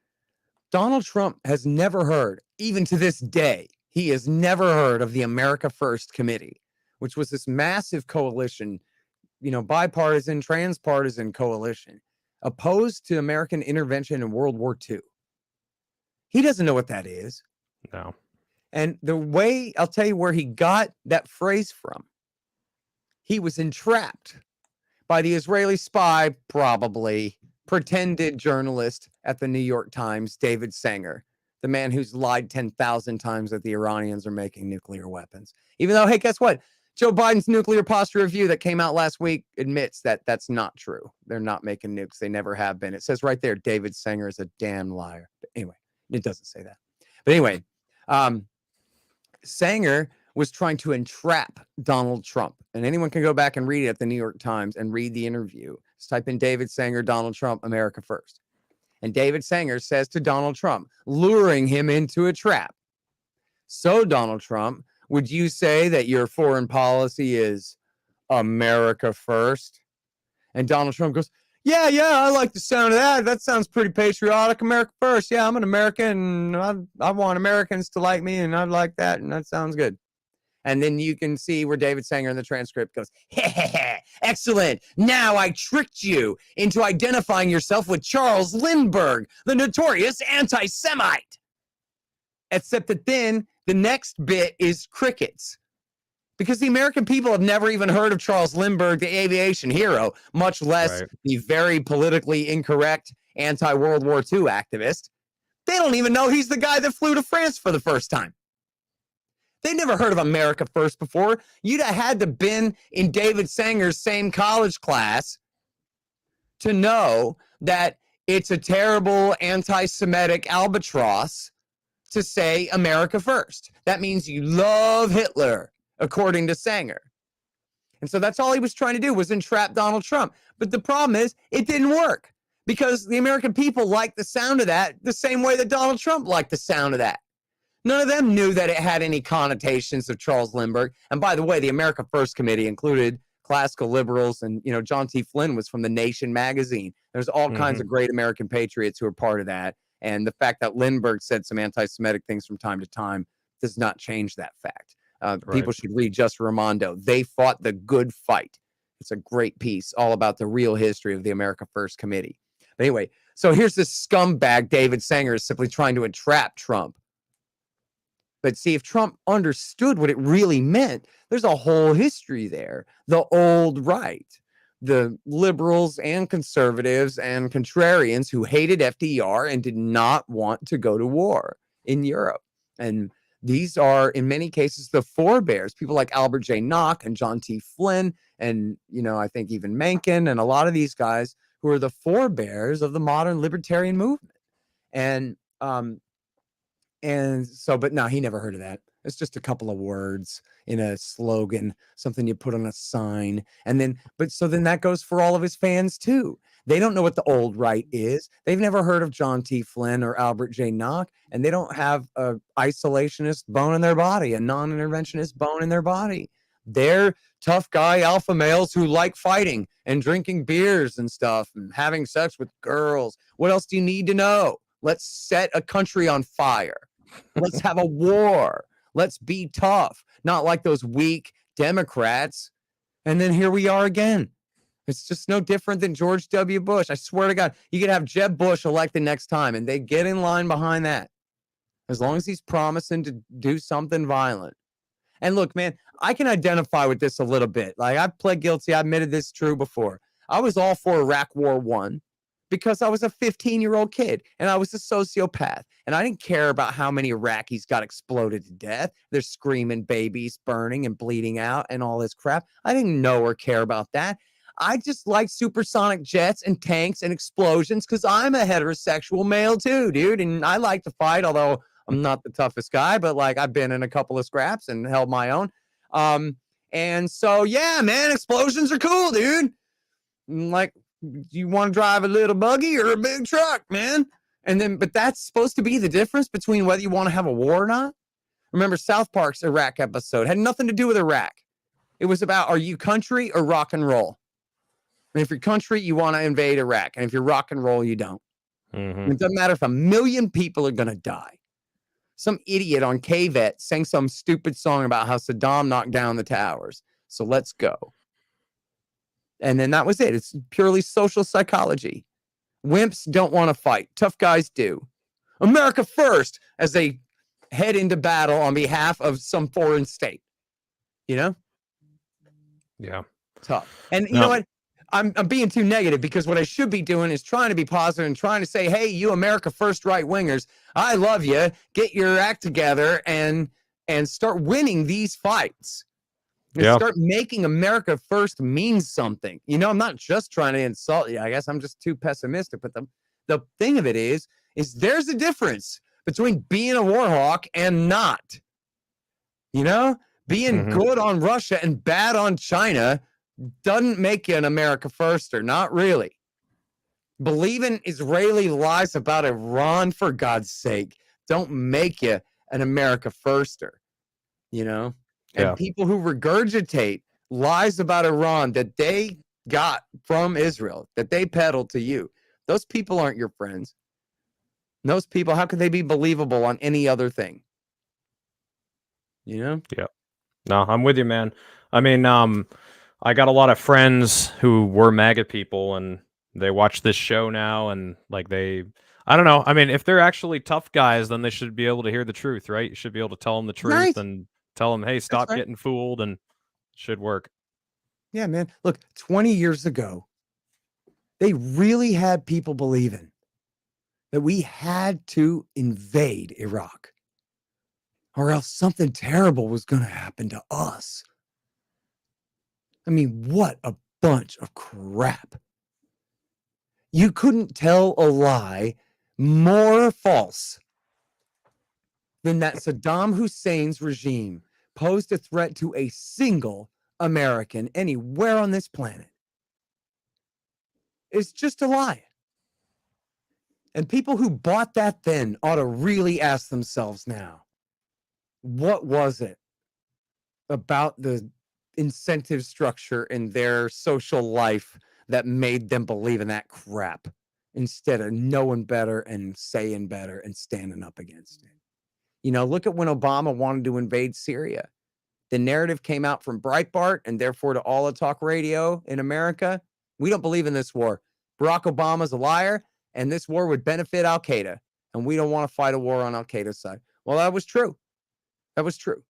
Donald Trump has never heard, even to this day, he has never heard of the America First Committee, which was this massive coalition, you know, bipartisan, transpartisan coalition, opposed to American intervention in World War II. He doesn't know what that is. No. And the way, I'll tell you where he got that phrase from. He was entrapped by the Israeli spy, probably, pretended journalist at the New York Times, David Sanger, the man who's lied 10,000 times that the Iranians are making nuclear weapons. Even though, hey, guess what? Joe Biden's nuclear posture review that came out last week admits that that's not true. They're not making nukes. They never have been. It says right there, David Sanger is a damn liar. But anyway, it doesn't say that. But anyway, Sanger was trying to entrap Donald Trump. And anyone can go back and read it at the New York Times and read the interview. Just type in David Sanger, Donald Trump, America First. And David Sanger says to Donald Trump, luring him into a trap. So, Donald Trump, would you say that your foreign policy is America First? And Donald Trump goes, yeah, I like the sound of that. That sounds pretty patriotic. America First. Yeah, I'm an American. And I want Americans to like me, and I like that, and that sounds good. And then you can see where David Sanger in the transcript goes, excellent. Now I tricked you into identifying yourself with Charles Lindbergh, the notorious anti-Semite. Except that then the next bit is crickets. Because the American people have never even heard of Charles Lindbergh, the aviation hero, much less the very politically incorrect anti-World War II activist. They don't even know he's the guy that flew to France for the first time. They never heard of America First before. You'd have had to been in David Sanger's same college class to know that it's a terrible anti-Semitic albatross to say America First. That means you love Hitler, according to Sanger. And so that's all he was trying to do, was entrap Donald Trump. But the problem is it didn't work because the American people liked the sound of that the same way that Donald Trump liked the sound of that. None of them knew that it had any connotations of Charles Lindbergh. And by the way, the America First Committee included classical liberals, and you know, John T. Flynn was from The Nation magazine. There's all kinds of great American patriots who are part of that. And the fact that Lindbergh said some anti-Semitic things from time to time does not change that fact. People should read Just Raimondo. They fought the good fight. It's a great piece all about the real history of the America First Committee. But anyway, so here's this scumbag David Sanger is simply trying to entrap Trump. But see, if Trump understood what it really meant, there's a whole history there. The old right, the liberals and conservatives and contrarians who hated FDR and did not want to go to war in Europe. And these are, in many cases, the forebears, people like Albert J. Nock and John T. Flynn, and, you know, I think even Mencken and a lot of these guys who are the forebears of the modern libertarian movement. And so, but no, he never heard of that. It's just a couple of words in a slogan, something you put on a sign. And then, but so then that goes for all of his fans too. They don't know what the old right is. They've never heard of John T. Flynn or Albert J. Nock, and they don't have a isolationist bone in their body, a non-interventionist bone in their body. They're tough guy alpha males who like fighting and drinking beers and stuff and having sex with girls. What else do you need to know? Let's set a country on fire. Let's have a war. Let's be tough. Not like those weak Democrats. And then here we are again. It's just no different than George W. Bush. I swear to God, you could have Jeb Bush elected next time and they get in line behind that. As long as he's promising to do something violent. And look, man, I can identify with this a little bit. Like, I've pled guilty. I admitted this true before. I was all for Iraq War 1 because I was a 15-year-old kid and I was a sociopath. And I didn't care about how many Iraqis got exploded to death. They're screaming babies burning and bleeding out and all this crap. I didn't know or care about that. I just like supersonic jets and tanks and explosions because I'm a heterosexual male too, dude. And I like to fight, although I'm not the toughest guy, but like I've been in a couple of scraps and held my own. And so, yeah, man, explosions are cool, dude. Like, you want to drive a little buggy or a big truck, man? And then, but that's supposed to be the difference between whether you want to have a war or not. Remember South Park's Iraq episode had nothing to do with Iraq. It was about, are you country or rock and roll? And if you're country, you want to invade Iraq. And if you're rock and roll, you don't. It doesn't matter if 1 million people are going to die. Some idiot on KVET sang some stupid song about how Saddam knocked down the towers. So let's go. And then that was it. It's purely social psychology. Wimps don't want to fight. Tough guys do. America first as they head into battle on behalf of some foreign state. You know? Yeah. Tough. And you know what? I'm being too negative because what I should be doing is trying to be positive and trying to say, hey, you America first right wingers, I love you. Get your act together and start winning these fights. And start making America first mean something. You know, I'm not just trying to insult you. I guess I'm just too pessimistic. But the thing of it is there's a difference between being a war hawk and not. You know, being good on Russia and bad on China doesn't make you an America firster. Not really. Believing Israeli lies about Iran, for God's sake, don't make you an America firster. You know? And people who regurgitate lies about Iran that they got from Israel, that they peddled to you, those people aren't your friends. Those people, how could they be believable on any other thing? You know? Yeah. No, I'm with you, man. I mean, I got a lot of friends who were MAGA people and they watch this show now and like I don't know. I mean, if they're actually tough guys, then they should be able to hear the truth, right? You should be able to tell them the truth and tell them, hey, stop getting fooled, and it should work. Yeah, man. Look, 20 years ago, they really had people believing that we had to invade Iraq or else something terrible was going to happen to us. I mean, what a bunch of crap. You couldn't tell a lie more false than that Saddam Hussein's regime posed a threat to a single American anywhere on this planet. It's just a lie. And people who bought that then ought to really ask themselves now, what was it about the incentive structure in their social life that made them believe in that crap instead of knowing better and saying better and standing up against it? You know, look at when Obama wanted to invade Syria. The narrative came out from Breitbart and therefore to all of talk radio in America. We don't believe in this war. Barack Obama's a liar, and this war would benefit Al-Qaeda. And we don't want to fight a war on Al-Qaeda's side. Well, that was true. That was true.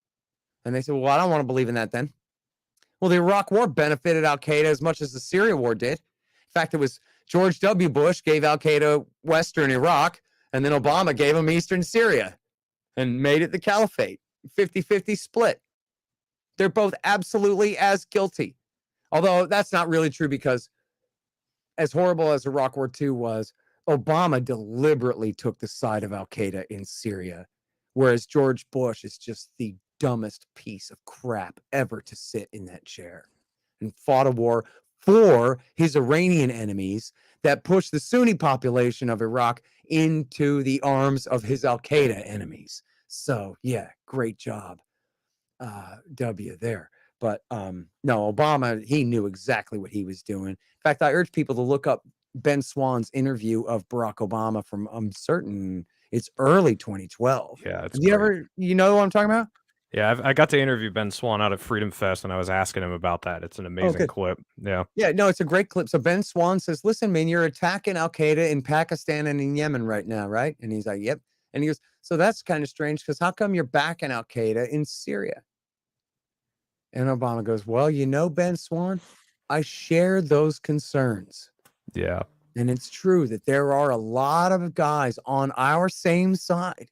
And they said, well, I don't want to believe in that then. Well, the Iraq war benefited Al-Qaeda as much as the Syria war did. In fact, it was George W. Bush gave Al-Qaeda Western Iraq, and then Obama gave them Eastern Syria and made it the caliphate. 50-50 split. They're both absolutely as guilty. Although that's not really true because as horrible as Iraq War II was, Obama deliberately took the side of Al-Qaeda in Syria, whereas George Bush is just the dumbest piece of crap ever to sit in that chair and fought a war for his Iranian enemies that pushed the Sunni population of Iraq into the arms of his Al-Qaeda enemies. So, yeah, great job, W there. But no, Obama, he knew exactly what he was doing. In fact, I urge people to look up Ben Swann's interview of Barack Obama from, I'm certain it's early 2012. Yeah, it's you know what I'm talking about? Yeah, I got to interview Ben Swan out of Freedom Fest, and I was asking him about that. It's an amazing clip. Yeah. Yeah, no, it's a great clip. So Ben Swan says, listen, man, you're attacking Al-Qaeda in Pakistan and in Yemen right now, right? And he's like, yep. And he goes, so that's kind of strange because how come you're backing Al-Qaeda in Syria? And Obama goes, well, Ben Swan, I share those concerns. Yeah. And it's true that there are a lot of guys on our same side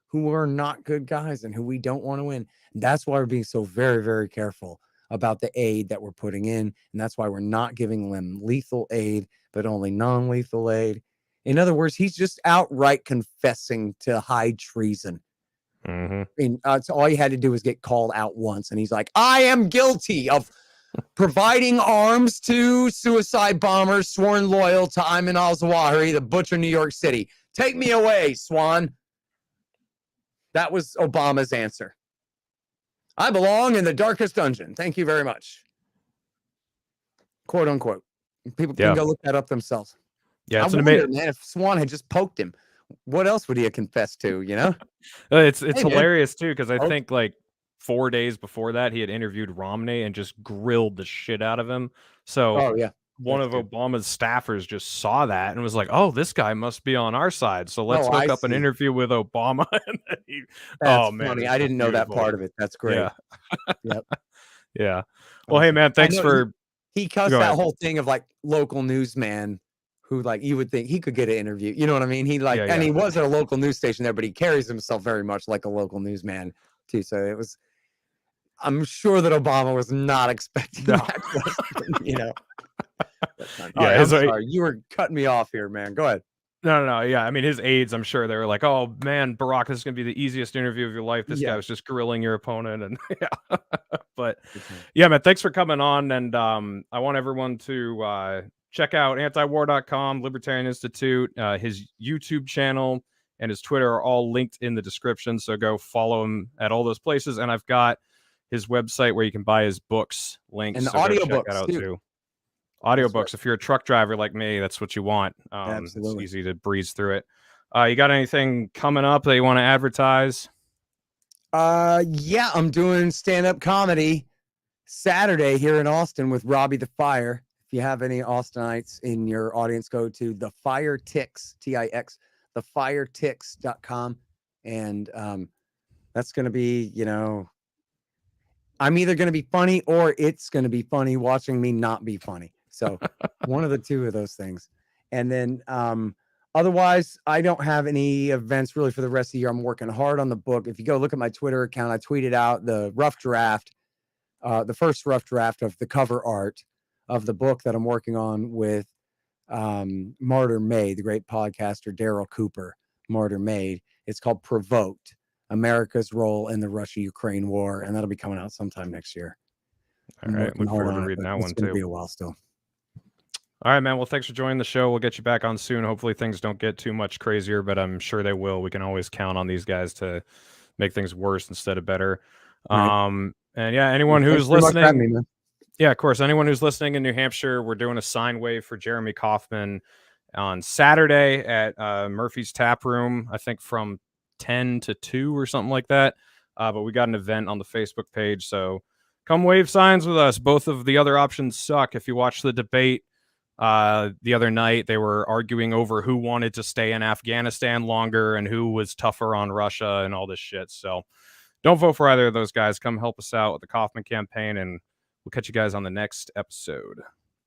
who are not good guys and who we don't want to win. And that's why we're being so very, very careful about the aid that we're putting in. And that's why we're not giving them lethal aid, but only non-lethal aid. In other words, he's just outright confessing to high treason. Mm-hmm. I mean, so all you had to do was get called out once. And he's like, I am guilty of providing arms to suicide bombers sworn loyal to Ayman al-Zawahiri, the butcher, New York City. Take me away, Swan. That was Obama's answer. I belong in the darkest dungeon. Thank you very much. Quote unquote. People can go look that up themselves. Yeah, it's man, if Swan had just poked him, what else would he have confessed to, It's hilarious too, because I think like 4 days before that, he had interviewed Romney and just grilled the shit out of him. So one of Obama's staffers just saw that and was like, "Oh, this guy must be on our side. So let's hook up an interview with Obama." And then That's funny. I didn't know that part of it. That's great. Yeah. Yep. Yeah. Well, hey man, thanks for. He cussed that whole thing of like local newsman who like you would think he could get an interview. You know what I mean? He like, and he was at a local news station there, but he carries himself very much like a local newsman too. So it was. I'm sure that Obama was not expecting that question, I'm sorry. You were cutting me off here, man. Go ahead. No. Yeah. I mean, his aides, I'm sure they were like, oh, man, Barack, this is going to be the easiest interview of your life. This guy was just grilling your opponent. And but yeah, man, thanks for coming on. And I want everyone to check out antiwar.com, Libertarian Institute, his YouTube channel and his Twitter are all linked in the description. So go follow him at all those places. And I've got his website where you can buy his books linked. And the so audiobooks too. Audiobooks. If you're a truck driver like me, that's what you want. Absolutely. It's easy to breeze through it. You got anything coming up that you want to advertise? Yeah, I'm doing stand-up comedy Saturday here in Austin with Robbie the Fire. If you have any Austinites in your audience, go to the Fire Ticks, T-I-X, thefiretix.com. And that's going to be, I'm either going to be funny or it's going to be funny watching me not be funny. So one of the two of those things. And then otherwise, I don't have any events really for the rest of the year. I'm working hard on the book. If you go look at my Twitter account, I tweeted out the rough draft, the first rough draft of the cover art of the book that I'm working on with Martyr Made, the great podcaster Daryl Cooper, Martyr Made. It's called Provoked, America's Role in the Russia-Ukraine War, and that'll be coming out sometime next year. All right, look forward to reading that one too. It's going to be a while still. All right, man. Well, thanks for joining the show. We'll get you back on soon. Hopefully things don't get too much crazier, but I'm sure they will. We can always count on these guys to make things worse instead of better. Right. And yeah, anyone who's listening, yeah, of course, anyone who's listening in New Hampshire, we're doing a sine wave for Jeremy Kauffman on Saturday at Murphy's Tap Room, I think from 10 to 2 or something like that. But we got an event on the Facebook page, so come wave signs with us. Both of the other options suck. If you watch the debate the other night, they were arguing over who wanted to stay in Afghanistan longer and who was tougher on Russia and all this shit. So don't vote for either of those guys. Come help us out with the Kauffman campaign, and we'll catch you guys on the next episode.